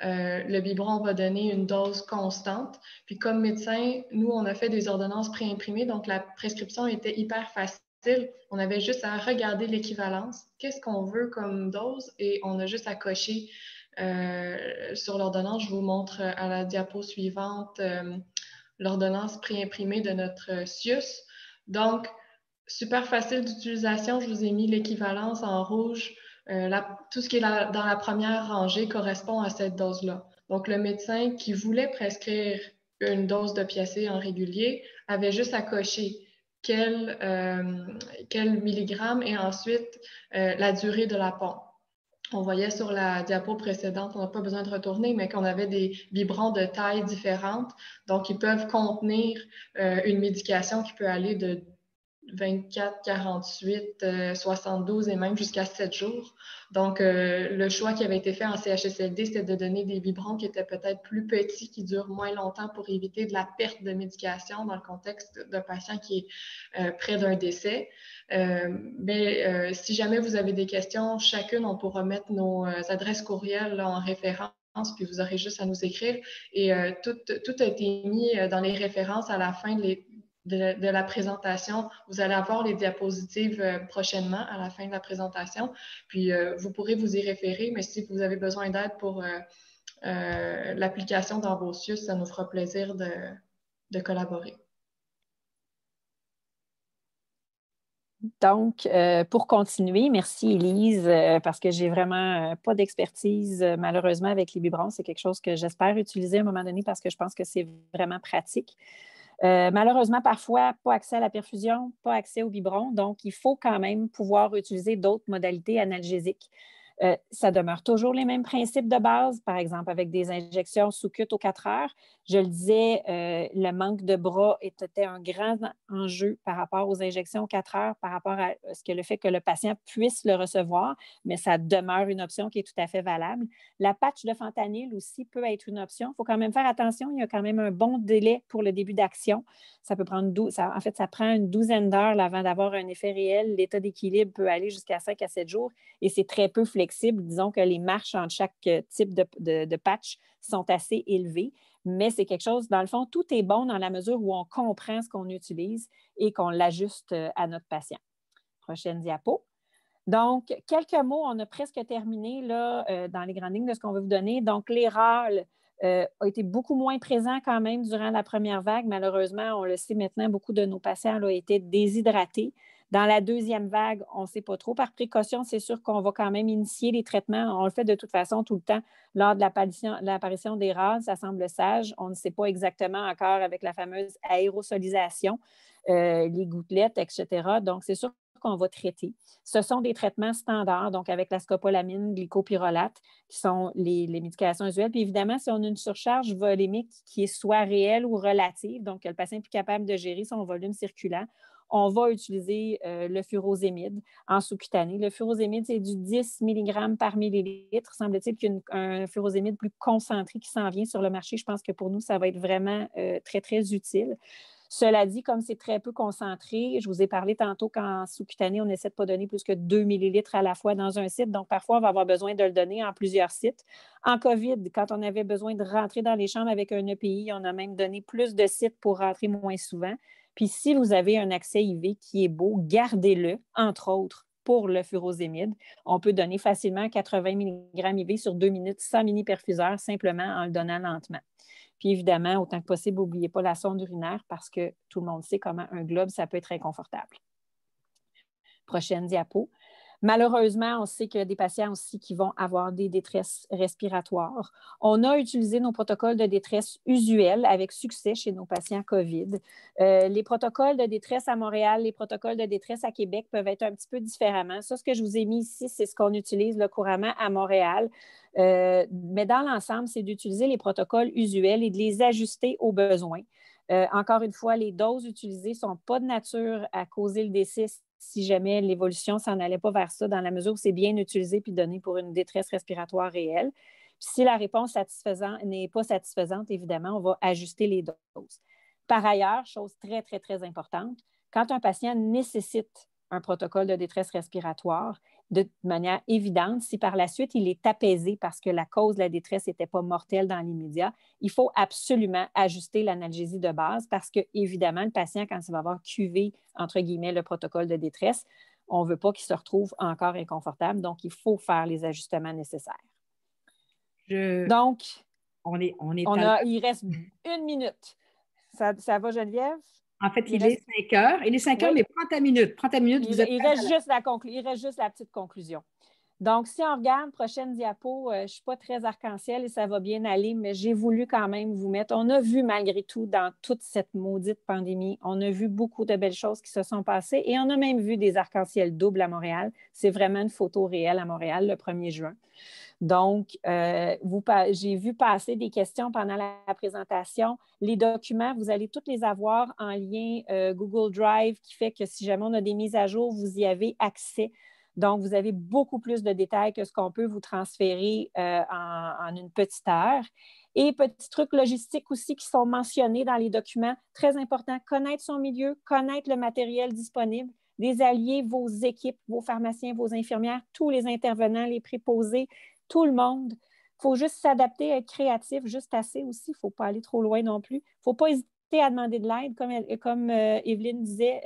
Le biberon va donner une dose constante. Puis comme médecin, nous, on a fait des ordonnances préimprimées, donc la prescription était hyper facile. On avait juste à regarder l'équivalence, qu'est-ce qu'on veut comme dose, et on a juste à cocher sur l'ordonnance. Je vous montre à la diapo suivante l'ordonnance préimprimée de notre CIUS. Donc, super facile d'utilisation. Je vous ai mis l'équivalence en rouge. Tout ce qui est dans la première rangée correspond à cette dose-là. Donc, le médecin qui voulait prescrire une dose d'opiacé en régulier avait juste à cocher quel milligramme et ensuite la durée de la pompe. On voyait sur la diapo précédente, on n'a pas besoin de retourner, mais qu'on avait des biberons de taille différentes. Donc, ils peuvent contenir une médication qui peut aller de 24, 48, 72 et même jusqu'à 7 jours. Donc, le choix qui avait été fait en CHSLD, c'était de donner des biberons qui étaient peut-être plus petits, qui durent moins longtemps pour éviter de la perte de médication dans le contexte d'un patient qui est près d'un décès. Mais si jamais vous avez des questions, chacune, on pourra mettre nos adresses courriels là, en référence, puis vous aurez juste à nous écrire. Et tout a été mis dans les références à la fin de la présentation. Vous allez avoir les diapositives prochainement à la fin de la présentation. Puis, vous pourrez vous y référer, mais si vous avez besoin d'aide pour l'application dans vos CIUS, ça nous fera plaisir de collaborer. Donc, pour continuer, merci Élise, parce que j'ai vraiment pas d'expertise malheureusement avec les biberons. C'est quelque chose que j'espère utiliser à un moment donné parce que je pense que c'est vraiment pratique. Malheureusement, parfois, pas accès à la perfusion, pas accès au biberon. Donc, il faut quand même pouvoir utiliser d'autres modalités analgésiques. Ça demeure toujours les mêmes principes de base, par exemple avec des injections sous-cute aux 4 heures. Je le disais, le manque de bras était un grand enjeu par rapport aux injections aux 4 heures, par rapport à ce que le fait que le patient puisse le recevoir, mais ça demeure une option qui est tout à fait valable. La patch de fentanyl aussi peut être une option. Il faut quand même faire attention, il y a quand même un bon délai pour le début d'action. Ça peut prendre ça prend une douzaine d'heures avant d'avoir un effet réel. L'état d'équilibre peut aller jusqu'à 5 à 7 jours et c'est très peu flexible. Disons que les marches entre chaque type de patch sont assez élevées, mais c'est quelque chose, dans le fond, tout est bon dans la mesure où on comprend ce qu'on utilise et qu'on l'ajuste à notre patient. Prochaine diapo. Donc, quelques mots, on a presque terminé là, dans les grandes lignes de ce qu'on veut vous donner. Donc, les râles ont été beaucoup moins présents quand même durant la première vague. Malheureusement, on le sait maintenant, beaucoup de nos patients ont été déshydratés. Dans la deuxième vague, on ne sait pas trop. Par précaution, c'est sûr qu'on va quand même initier les traitements. On le fait de toute façon tout le temps lors de l'apparition des râles. Ça semble sage. On ne sait pas exactement encore avec la fameuse aérosolisation, les gouttelettes, etc. Donc, c'est sûr qu'on va traiter. Ce sont des traitements standards, donc avec la scopolamine, glycopyrrolate, qui sont les médications usuelles. Puis évidemment, si on a une surcharge volémique qui est soit réelle ou relative, donc que le patient n'est plus capable de gérer son volume circulant, on va utiliser le furosémide en sous-cutané. Le furosémide, c'est du 10 mg par millilitre. Semble-t-il qu'il y a un furosémide plus concentré qui s'en vient sur le marché. Je pense que pour nous, ça va être vraiment très, très utile. Cela dit, comme c'est très peu concentré, je vous ai parlé tantôt qu'en sous-cutané, on essaie de ne pas donner plus que 2 millilitres à la fois dans un site. Donc, parfois, on va avoir besoin de le donner en plusieurs sites. En COVID, quand on avait besoin de rentrer dans les chambres avec un EPI, on a même donné plus de sites pour rentrer moins souvent. Puis, si vous avez un accès IV qui est beau, gardez-le, entre autres, pour le furosémide. On peut donner facilement 80 mg IV sur 2 minutes sans mini-perfuseur, simplement en le donnant lentement. Puis évidemment, autant que possible, n'oubliez pas la sonde urinaire parce que tout le monde sait comment un globe, ça peut être inconfortable. Prochaine diapo. Malheureusement, on sait qu'il y a des patients aussi qui vont avoir des détresses respiratoires. On a utilisé nos protocoles de détresse usuels avec succès chez nos patients COVID. Les protocoles de détresse à Montréal, les protocoles de détresse à Québec peuvent être un petit peu différemment. Ça, ce que je vous ai mis ici, c'est ce qu'on utilise là, couramment à Montréal. Mais dans l'ensemble, c'est d'utiliser les protocoles usuels et de les ajuster aux besoins. Encore une fois, les doses utilisées ne sont pas de nature à causer le décès si jamais l'évolution s'en allait pas vers ça, dans la mesure où c'est bien utilisé puis donné pour une détresse respiratoire réelle. Puis si la réponse n'est pas satisfaisante, évidemment, on va ajuster les doses. Par ailleurs, chose très, très, très importante, quand un patient nécessite un protocole de détresse respiratoire, de manière évidente, si par la suite il est apaisé parce que la cause de la détresse n'était pas mortelle dans l'immédiat, il faut absolument ajuster l'analgésie de base parce que, évidemment, le patient, quand il va avoir cuvé, entre guillemets, le protocole de détresse, on ne veut pas qu'il se retrouve encore inconfortable. Donc, il faut faire les ajustements nécessaires. Donc, il reste 1 minute. Ça va, Geneviève? En fait, il est 5 heures. Il est 5 heures, mais prends ta minute. Prends ta minute. Il reste juste la petite conclusion. Donc, si on regarde, prochaine diapo, je ne suis pas très arc-en-ciel et ça va bien aller, mais j'ai voulu quand même vous mettre. On a vu malgré tout dans toute cette maudite pandémie, on a vu beaucoup de belles choses qui se sont passées et on a même vu des arc-en-ciel doubles à Montréal. C'est vraiment une photo réelle à Montréal le 1er juin. Donc, j'ai vu passer des questions pendant la présentation. Les documents, vous allez tous les avoir en lien Google Drive qui fait que si jamais on a des mises à jour, vous y avez accès. Donc, vous avez beaucoup plus de détails que ce qu'on peut vous transférer en une petite heure. Et petits trucs logistiques aussi qui sont mentionnés dans les documents. Très important, connaître son milieu, connaître le matériel disponible, des alliés, vos équipes, vos pharmaciens, vos infirmières, tous les intervenants, les préposés, tout le monde. Il faut juste s'adapter, être créatif, juste assez aussi. Il ne faut pas aller trop loin non plus. Il ne faut pas hésiter à demander de l'aide, comme Élise disait,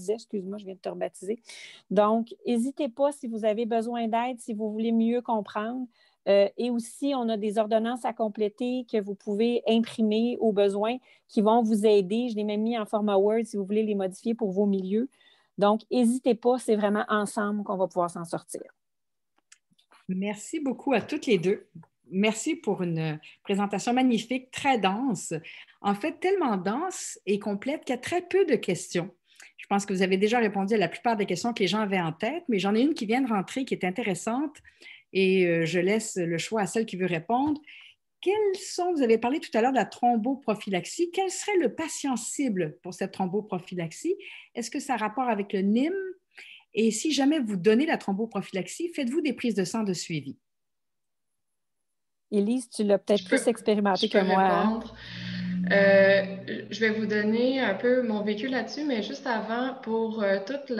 excuse-moi, je viens de te rebaptiser. Donc, n'hésitez pas si vous avez besoin d'aide, si vous voulez mieux comprendre. Et aussi, on a des ordonnances à compléter que vous pouvez imprimer au besoin qui vont vous aider. Je l'ai même mis en format Word si vous voulez les modifier pour vos milieux. Donc, n'hésitez pas, c'est vraiment ensemble qu'on va pouvoir s'en sortir. Merci beaucoup à toutes les deux. Merci pour une présentation magnifique, très dense. En fait, tellement dense et complète qu'il y a très peu de questions. Je pense que vous avez déjà répondu à la plupart des questions que les gens avaient en tête, mais j'en ai une qui vient de rentrer qui est intéressante et je laisse le choix à celle qui veut répondre. Vous avez parlé tout à l'heure de la thromboprophylaxie. Quel serait le patient cible pour cette thromboprophylaxie? Est-ce que ça a rapport avec le NIM? Et si jamais vous donnez la thromboprophylaxie, faites-vous des prises de sang de suivi? Élise, tu l'as peut-être plus expérimenté que moi. Répondre. Je vais vous donner un peu mon vécu là-dessus, mais juste avant, pour toute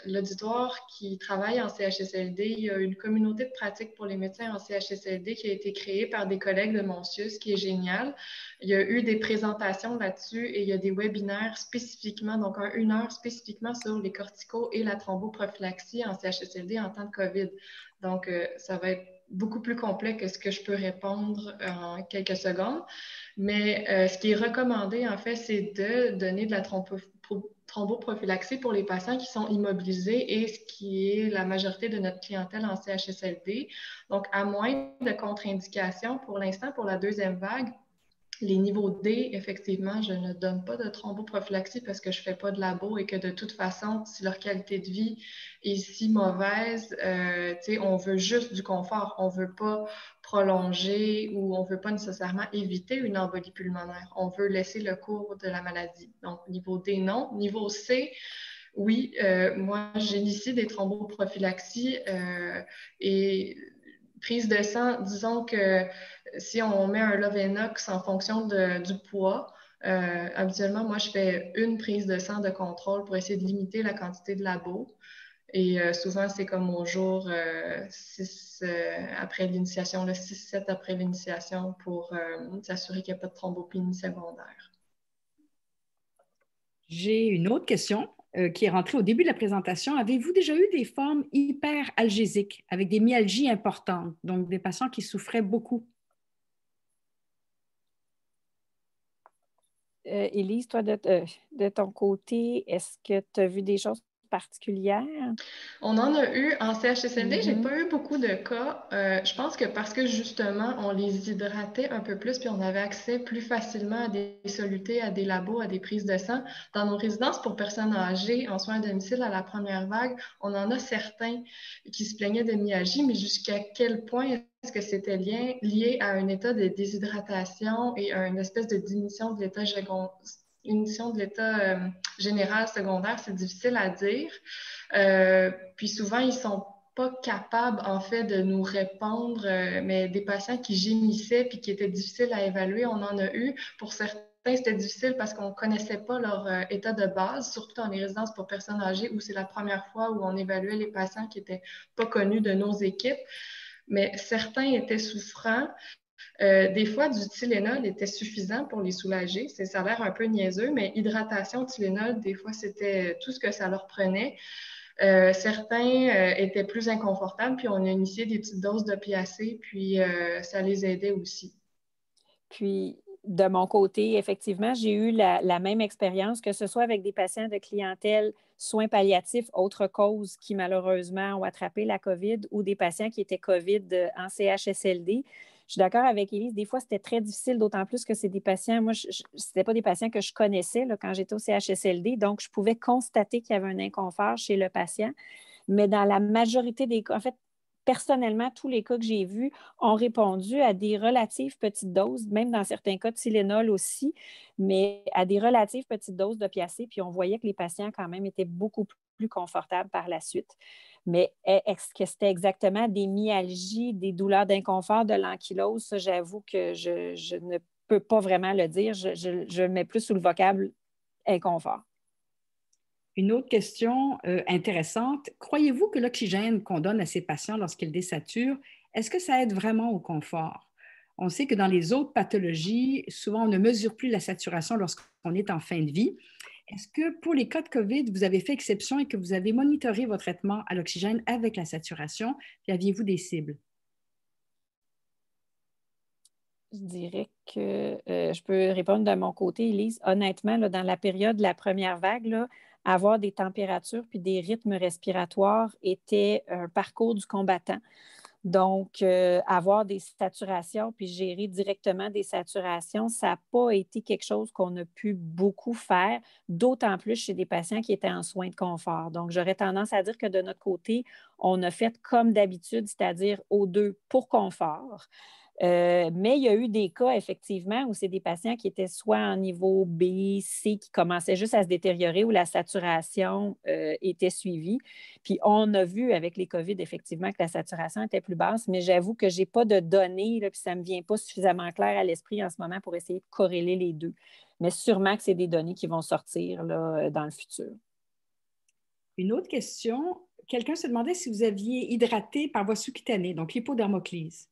l'auditoire qui travaille en CHSLD, il y a une communauté de pratique pour les médecins en CHSLD qui a été créée par des collègues de Monsius, qui est génial. Il y a eu des présentations là-dessus et il y a des webinaires spécifiquement, donc 1 heure spécifiquement sur les corticos et la thromboprophylaxie en CHSLD en temps de COVID. Donc, ça va être beaucoup plus complet que ce que je peux répondre en quelques secondes. Mais ce qui est recommandé, en fait, c'est de donner de la thromboprophylaxie pour les patients qui sont immobilisés et ce qui est la majorité de notre clientèle en CHSLD. Donc, à moins de contre-indications, pour l'instant, pour la deuxième vague, les niveaux D, effectivement, je ne donne pas de thromboprophylaxie parce que je ne fais pas de labo et que de toute façon, si leur qualité de vie est si mauvaise, on veut juste du confort. On ne veut pas prolonger ou on ne veut pas nécessairement éviter une embolie pulmonaire. On veut laisser le cours de la maladie. Donc, niveau D, non. Niveau C, oui, moi, j'initie des thromboprophylaxies et prise de sang, disons que si on met un Lovenox en fonction du poids, habituellement, moi, je fais une prise de sang de contrôle pour essayer de limiter la quantité de labo. Et souvent, c'est comme au jour 6 après l'initiation, le 6-7 après l'initiation pour s'assurer qu'il n'y a pas de thrombopénie secondaire. J'ai une autre question qui est rentrée au début de la présentation. Avez-vous déjà eu des formes hyperalgésiques avec des myalgies importantes, donc des patients qui souffraient beaucoup? Élise, toi, de ton côté, est-ce que tu as vu des choses particulières? On en a eu en CHSLD, j'ai pas eu beaucoup de cas. Je pense que parce que justement, on les hydratait un peu plus, puis on avait accès plus facilement à des solutés, à des labos, à des prises de sang. Dans nos résidences pour personnes âgées en soins à domicile à la première vague, on en a certains qui se plaignaient de myalgie, mais jusqu'à quel point est-ce que c'était lié à un état de déshydratation et à une espèce de diminution de l'état général secondaire, c'est difficile à dire. Puis souvent, ils ne sont pas capables, en fait, de nous répondre, mais des patients qui gémissaient puis qui étaient difficiles à évaluer, on en a eu. Pour certains certains, c'était difficile parce qu'on ne connaissait pas leur état de base, surtout dans les résidences pour personnes âgées où c'est la première fois où on évaluait les patients qui n'étaient pas connus de nos équipes. Mais certains étaient souffrants. Des fois, du Tylenol était suffisant pour les soulager. Ça a l'air un peu niaiseux, mais hydratation, Tylenol, des fois, c'était tout ce que ça leur prenait. Certains étaient plus inconfortables, puis on a initié des petites doses d'opiacés, puis ça les aidait aussi. Puis, de mon côté, effectivement, j'ai eu la même expérience, que ce soit avec des patients de clientèle soins palliatifs, autre cause qui malheureusement ont attrapé la COVID, ou des patients qui étaient COVID en CHSLD. Je suis d'accord avec Élise, des fois, c'était très difficile, d'autant plus que c'est des patients, moi, ce n'était pas des patients que je connaissais là, quand j'étais au CHSLD, donc je pouvais constater qu'il y avait un inconfort chez le patient. Mais dans la majorité des cas, en fait, personnellement, tous les cas que j'ai vus ont répondu à des relatives petites doses, même dans certains cas de Tylenol aussi, mais à des relatives petites doses d'opiacés, puis on voyait que les patients quand même étaient beaucoup plus confortables par la suite. Mais est-ce que c'était exactement des myalgies, des douleurs d'inconfort, de l'ankylose? Ça, j'avoue que je ne peux pas vraiment le dire. Je mets plus sous le vocable inconfort. Une autre question intéressante. Croyez-vous que l'oxygène qu'on donne à ces patients lorsqu'ils désaturent, est-ce que ça aide vraiment au confort? On sait que dans les autres pathologies, souvent, on ne mesure plus la saturation lorsqu'on est en fin de vie. Est-ce que pour les cas de COVID, vous avez fait exception et que vous avez monitoré votre traitement à l'oxygène avec la saturation? Puis aviez-vous des cibles? Je dirais que je peux répondre de mon côté, Élise. Honnêtement, là, dans la période de la première vague, là, avoir des températures puis des rythmes respiratoires était un parcours du combattant. Donc, avoir des saturations puis gérer directement des saturations, ça n'a pas été quelque chose qu'on a pu beaucoup faire, d'autant plus chez des patients qui étaient en soins de confort. Donc, j'aurais tendance à dire que de notre côté, on a fait comme d'habitude, c'est-à-dire O2 pour confort. Mais il y a eu des cas, effectivement, où c'est des patients qui étaient soit en niveau B, C, qui commençaient juste à se détériorer, où la saturation était suivie. Puis on a vu avec les COVID, effectivement, que la saturation était plus basse, mais j'avoue que je n'ai pas de données, là, puis ça ne me vient pas suffisamment clair à l'esprit en ce moment pour essayer de corréler les deux. Mais sûrement que c'est des données qui vont sortir là, dans le futur. Une autre question. Quelqu'un se demandait si vous aviez hydraté par voie sous-cutanée, donc l'hypodermoclyse.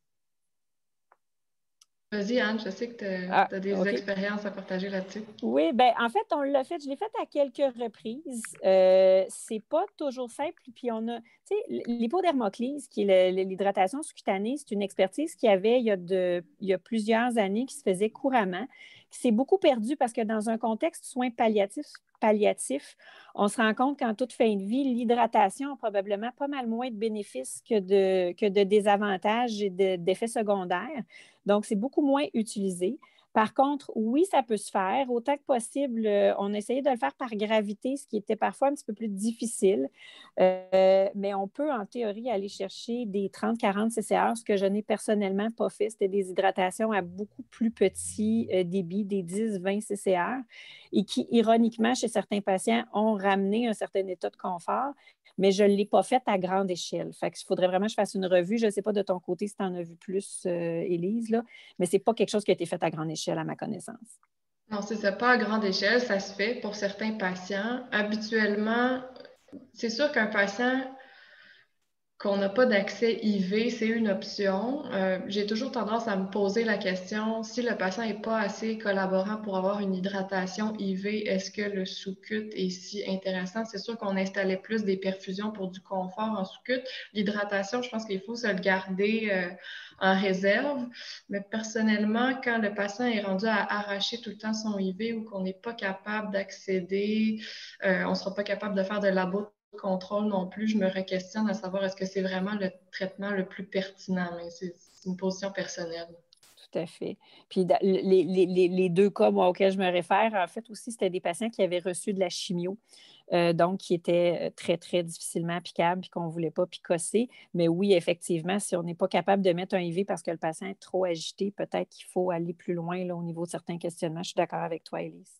Vas-y, Anne, je sais que tu as des expériences à partager là-dessus. Oui, bien, en fait, je l'ai fait à quelques reprises. C'est pas toujours simple. Puis on a, tu sais, l'hypodermoclyse, qui est l'hydratation sous-cutanée, c'est une expertise qu'il y avait il y a plusieurs années, qui se faisait couramment, qui s'est beaucoup perdue parce que dans un contexte soins palliatifs, on se rend compte qu'en toute fin de vie, l'hydratation a probablement pas mal moins de bénéfices que de désavantages et d'effets secondaires. Donc, c'est beaucoup moins utilisé. Par contre, oui, ça peut se faire. Autant que possible, on essayait de le faire par gravité, ce qui était parfois un petit peu plus difficile. Mais on peut, en théorie, aller chercher des 30-40 CCR, ce que je n'ai personnellement pas fait. C'était des hydratations à beaucoup plus petit débit, des 10-20 CCR, et qui, ironiquement, chez certains patients, ont ramené un certain état de confort, mais je ne l'ai pas fait à grande échelle. Fait qu'il faudrait vraiment que je fasse une revue. Je ne sais pas de ton côté si tu en as vu plus, Élise, là, mais ce n'est pas quelque chose qui a été fait à grande échelle à ma connaissance. Non, c'est ça, pas à grande échelle, ça se fait pour certains patients. Habituellement, c'est sûr qu'un patient qu'on n'a pas d'accès IV, c'est une option. J'ai toujours tendance à me poser la question, si le patient n'est pas assez collaborant pour avoir une hydratation IV, est-ce que le sous-cut est si intéressant? C'est sûr qu'on installait plus des perfusions pour du confort en sous-cut. L'hydratation, je pense qu'il faut se le garder en réserve. Mais personnellement, quand le patient est rendu à arracher tout le temps son IV ou qu'on n'est pas capable d'accéder, on ne sera pas capable de faire de labo contrôle non plus, je me re-questionne à savoir est-ce que c'est vraiment le traitement le plus pertinent, mais c'est une position personnelle. Tout à fait. Puis les deux cas auxquels je me réfère, en fait aussi, c'était des patients qui avaient reçu de la chimio, donc qui étaient très, très difficilement applicables et qu'on ne voulait pas picosser. Mais oui, effectivement, si on n'est pas capable de mettre un IV parce que le patient est trop agité, peut-être qu'il faut aller plus loin là, au niveau de certains questionnements. Je suis d'accord avec toi, Élise.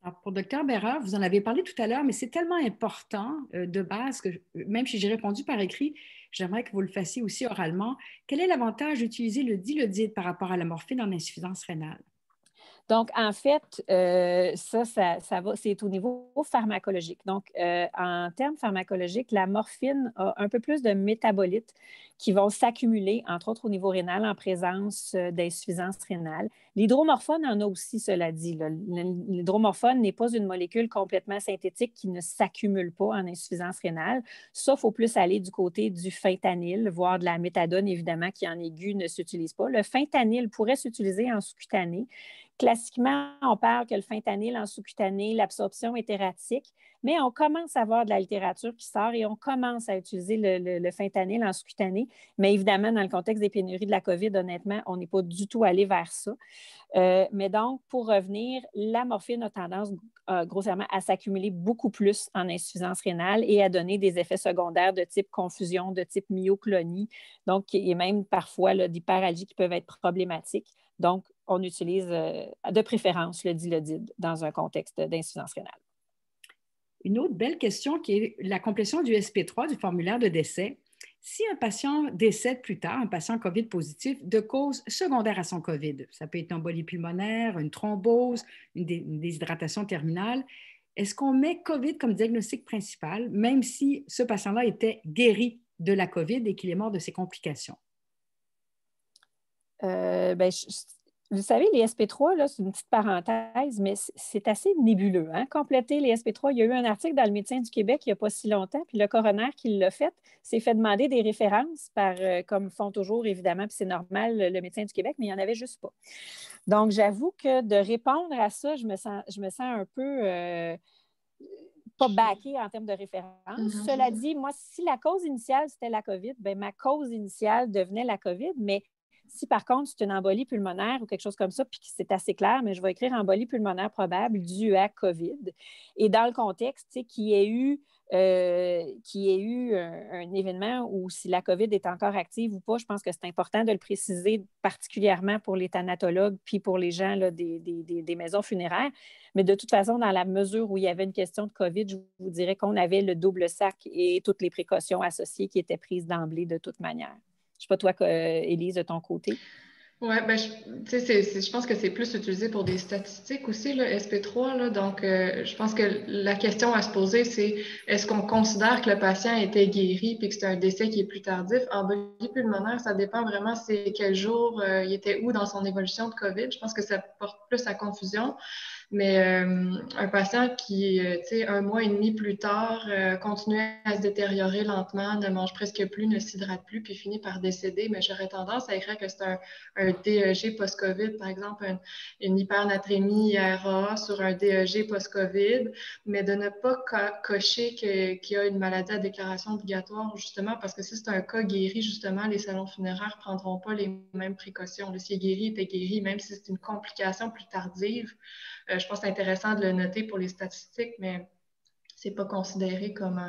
Alors pour Dr. Bérard, vous en avez parlé tout à l'heure, mais c'est tellement important de base que même si j'ai répondu par écrit, j'aimerais que vous le fassiez aussi oralement. Quel est l'avantage d'utiliser le dilodide par rapport à la morphine en insuffisance rénale? Donc, en fait, ça va, c'est au niveau pharmacologique. Donc, en termes pharmacologiques, la morphine a un peu plus de métabolites qui vont s'accumuler, entre autres au niveau rénal, en présence d'insuffisance rénale. L'hydromorphone en a aussi, cela dit. L'hydromorphone n'est pas une molécule complètement synthétique qui ne s'accumule pas en insuffisance rénale. Ça, il faut plus aller du côté du fentanyl, voire de la méthadone, évidemment, qui en aigu ne s'utilise pas. Le fentanyl pourrait s'utiliser en sous-cutané. Classiquement, on parle que le fentanyl en sous-cutané, l'absorption est erratique, mais on commence à avoir de la littérature qui sort et on commence à utiliser le fentanyl en sous-cutané. Mais évidemment, dans le contexte des pénuries de la COVID, honnêtement, on n'est pas du tout allé vers ça. Mais donc, pour revenir, la morphine a tendance grossièrement à s'accumuler beaucoup plus en insuffisance rénale et à donner des effets secondaires de type confusion, de type myoclonie, donc, et même parfois d'hyperalgie qui peuvent être problématiques. Donc, on utilise de préférence le dilodide dans un contexte d'insuffisance rénale. Une autre belle question qui est la complétion du SP3, du formulaire de décès. Si un patient décède plus tard, un patient COVID positif, de cause secondaire à son COVID, ça peut être une embolie pulmonaire, une thrombose, une déshydratation terminale, est-ce qu'on met COVID comme diagnostic principal, même si ce patient-là était guéri de la COVID et qu'il est mort de ses complications? Vous savez, les SP3, là, c'est une petite parenthèse, mais c'est assez nébuleux. Hein? Compléter les SP3, il y a eu un article dans le Médecin du Québec il n'y a pas si longtemps, puis le coroner qui l'a fait s'est fait demander des références, comme font toujours, évidemment, puis c'est normal, le Médecin du Québec, mais il n'y en avait juste pas. Donc, j'avoue que de répondre à ça, je me sens un peu pas baquée en termes de référence. Cela dit, moi, si la cause initiale, c'était la COVID, bien, ma cause initiale devenait la COVID, mais si par contre, c'est une embolie pulmonaire ou quelque chose comme ça, puis que c'est assez clair, mais je vais écrire embolie pulmonaire probable due à COVID. Et dans le contexte, qu'il y ait eu un événement où si la COVID est encore active ou pas, je pense que c'est important de le préciser, particulièrement pour les thanatologues puis pour les gens là, des maisons funéraires. Mais de toute façon, dans la mesure où il y avait une question de COVID, je vous dirais qu'on avait le double sac et toutes les précautions associées qui étaient prises d'emblée de toute manière. Je ne sais pas toi, Élise, de ton côté. Oui, ben, je pense que c'est plus utilisé pour des statistiques aussi, le SP3. Là, donc, je pense que la question à se poser, c'est est-ce qu'on considère que le patient était guéri puis que c'est un décès qui est plus tardif? Embolie pulmonaire, ça dépend vraiment c'est quel jour il était où dans son évolution de COVID. Je pense que ça porte plus à confusion. Mais un patient qui, un mois et demi plus tard, continuait à se détériorer lentement, ne mange presque plus, ne s'hydrate plus, puis finit par décéder, mais j'aurais tendance à écrire que c'est un DEG post-COVID, par exemple, une hypernatrémie IRA sur un DEG post-COVID, mais de ne pas cocher qu'il y a une maladie à déclaration obligatoire, justement, parce que si c'est un cas guéri, justement, les salons funéraires ne prendront pas les mêmes précautions. S'il est guéri, il était guéri, même si c'est une complication plus tardive. Je pense que c'est intéressant de le noter pour les statistiques, mais ce n'est pas considéré comme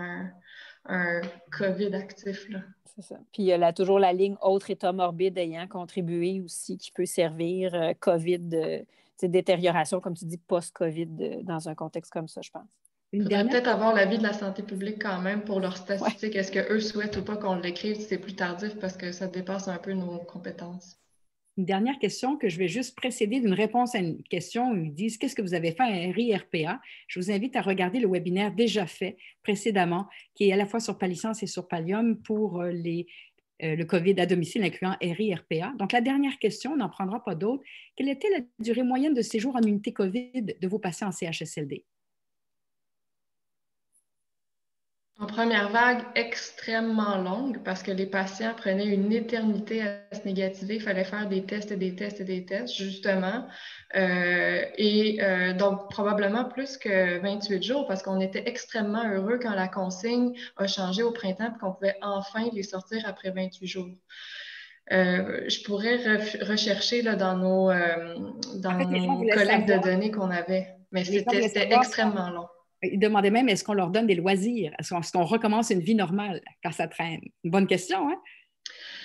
un COVID actif. Là. C'est ça. Puis il y a toujours la ligne autre état morbide ayant contribué aussi qui peut servir COVID, détérioration, comme tu dis, post-COVID dans un contexte comme ça, je pense. Il faudrait peut-être avoir l'avis de la santé publique quand même pour leurs statistiques. Ouais. Est-ce qu'eux souhaitent ou pas qu'on l'écrive si c'est plus tardif parce que ça dépasse un peu nos compétences? Une dernière question que je vais juste précéder d'une réponse à une question où ils disent « Qu'est-ce que vous avez fait à RI-RPA ?» Je vous invite à regarder le webinaire déjà fait précédemment, qui est à la fois sur Paliscience et sur Pallium pour le COVID à domicile, incluant RI-RPA. Donc, la dernière question, on n'en prendra pas d'autres. Quelle était la durée moyenne de séjour en unité COVID de vos patients en CHSLD? En première vague, extrêmement longue parce que les patients prenaient une éternité à se négativer. Il fallait faire des tests et des tests et des tests, justement. Donc, probablement plus que 28 jours parce qu'on était extrêmement heureux quand la consigne a changé au printemps et qu'on pouvait enfin les sortir après 28 jours. Je pourrais rechercher là, dans nos collectes de données qu'on avait, mais c'était extrêmement long. Il demandait même, est-ce qu'on leur donne des loisirs? Est-ce qu'on recommence une vie normale quand ça traîne? Une bonne question, hein?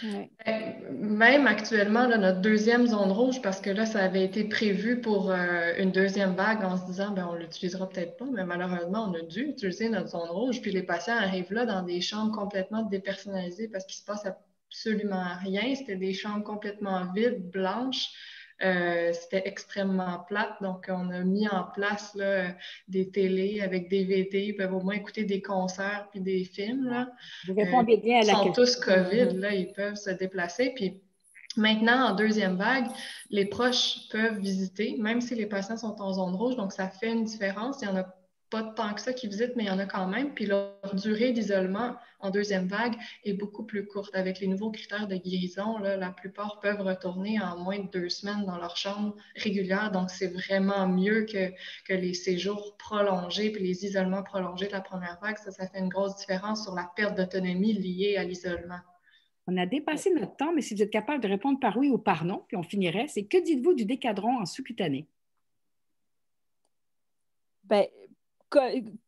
Oui. Même actuellement, là, notre deuxième zone rouge, parce que là, ça avait été prévu pour une deuxième vague en se disant, ben, on ne l'utilisera peut-être pas, mais malheureusement, on a dû utiliser notre zone rouge. Puis les patients arrivent là dans des chambres complètement dépersonnalisées parce qu'il ne se passe absolument rien. C'était des chambres complètement vides, blanches. C'était extrêmement plate. Donc, on a mis en place là, des télés avec des DVD. Ils peuvent au moins écouter des concerts puis des films. Là. Vous répondez bien à la question. Ils sont tous COVID, là, ils peuvent se déplacer. Puis maintenant, en deuxième vague, les proches peuvent visiter, même si les patients sont en zone rouge. Donc, ça fait une différence. Il y en a pas tant que ça qui visitent, mais il y en a quand même. Puis leur durée d'isolement en deuxième vague est beaucoup plus courte. Avec les nouveaux critères de guérison, là, la plupart peuvent retourner en moins de 2 semaines dans leur chambre régulière. Donc, c'est vraiment mieux que les séjours prolongés puis les isolements prolongés de la première vague. Ça fait une grosse différence sur la perte d'autonomie liée à l'isolement. On a dépassé notre temps, mais si vous êtes capable de répondre par oui ou par non, puis on finirait, c'est que dites-vous du Décadron en sous-cutané? Bien,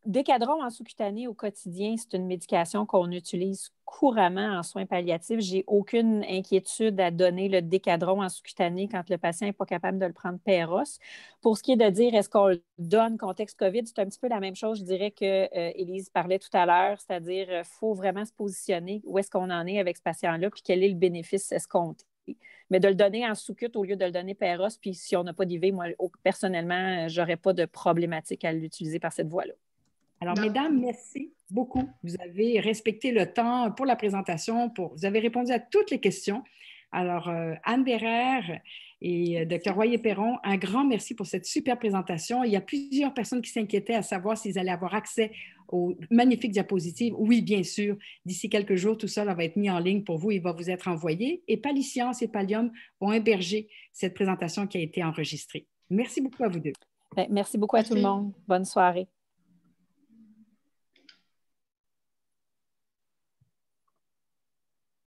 Décadron en sous-cutané au quotidien, c'est une médication qu'on utilise couramment en soins palliatifs. J'ai aucune inquiétude à donner le Décadron en sous-cutané quand le patient n'est pas capable de le prendre péros. Pour ce qui est de dire est-ce qu'on le donne contexte COVID, c'est un petit peu la même chose, je dirais, que Élise parlait tout à l'heure, c'est-à-dire qu'il faut vraiment se positionner où est-ce qu'on en est avec ce patient-là, puis quel est le bénéfice escompté. Mais de le donner en sous-cut au lieu de le donner péros, puis si on n'a pas d'IV, moi, personnellement, je n'aurais pas de problématique à l'utiliser par cette voie-là. Alors, mesdames, merci beaucoup. Vous avez respecté le temps pour la présentation, vous avez répondu à toutes les questions. Alors, Anne Bérère et Dr. Royer-Perron, un grand merci pour cette super présentation. Il y a plusieurs personnes qui s'inquiétaient à savoir s'ils allaient avoir accès aux magnifiques diapositives. Oui, bien sûr. D'ici quelques jours, tout ça va être mis en ligne pour vous. Il va vous être envoyé. Et Paliscience et Pallium vont héberger cette présentation qui a été enregistrée. Merci beaucoup à vous deux. Merci beaucoup à tout le monde. Bonne soirée.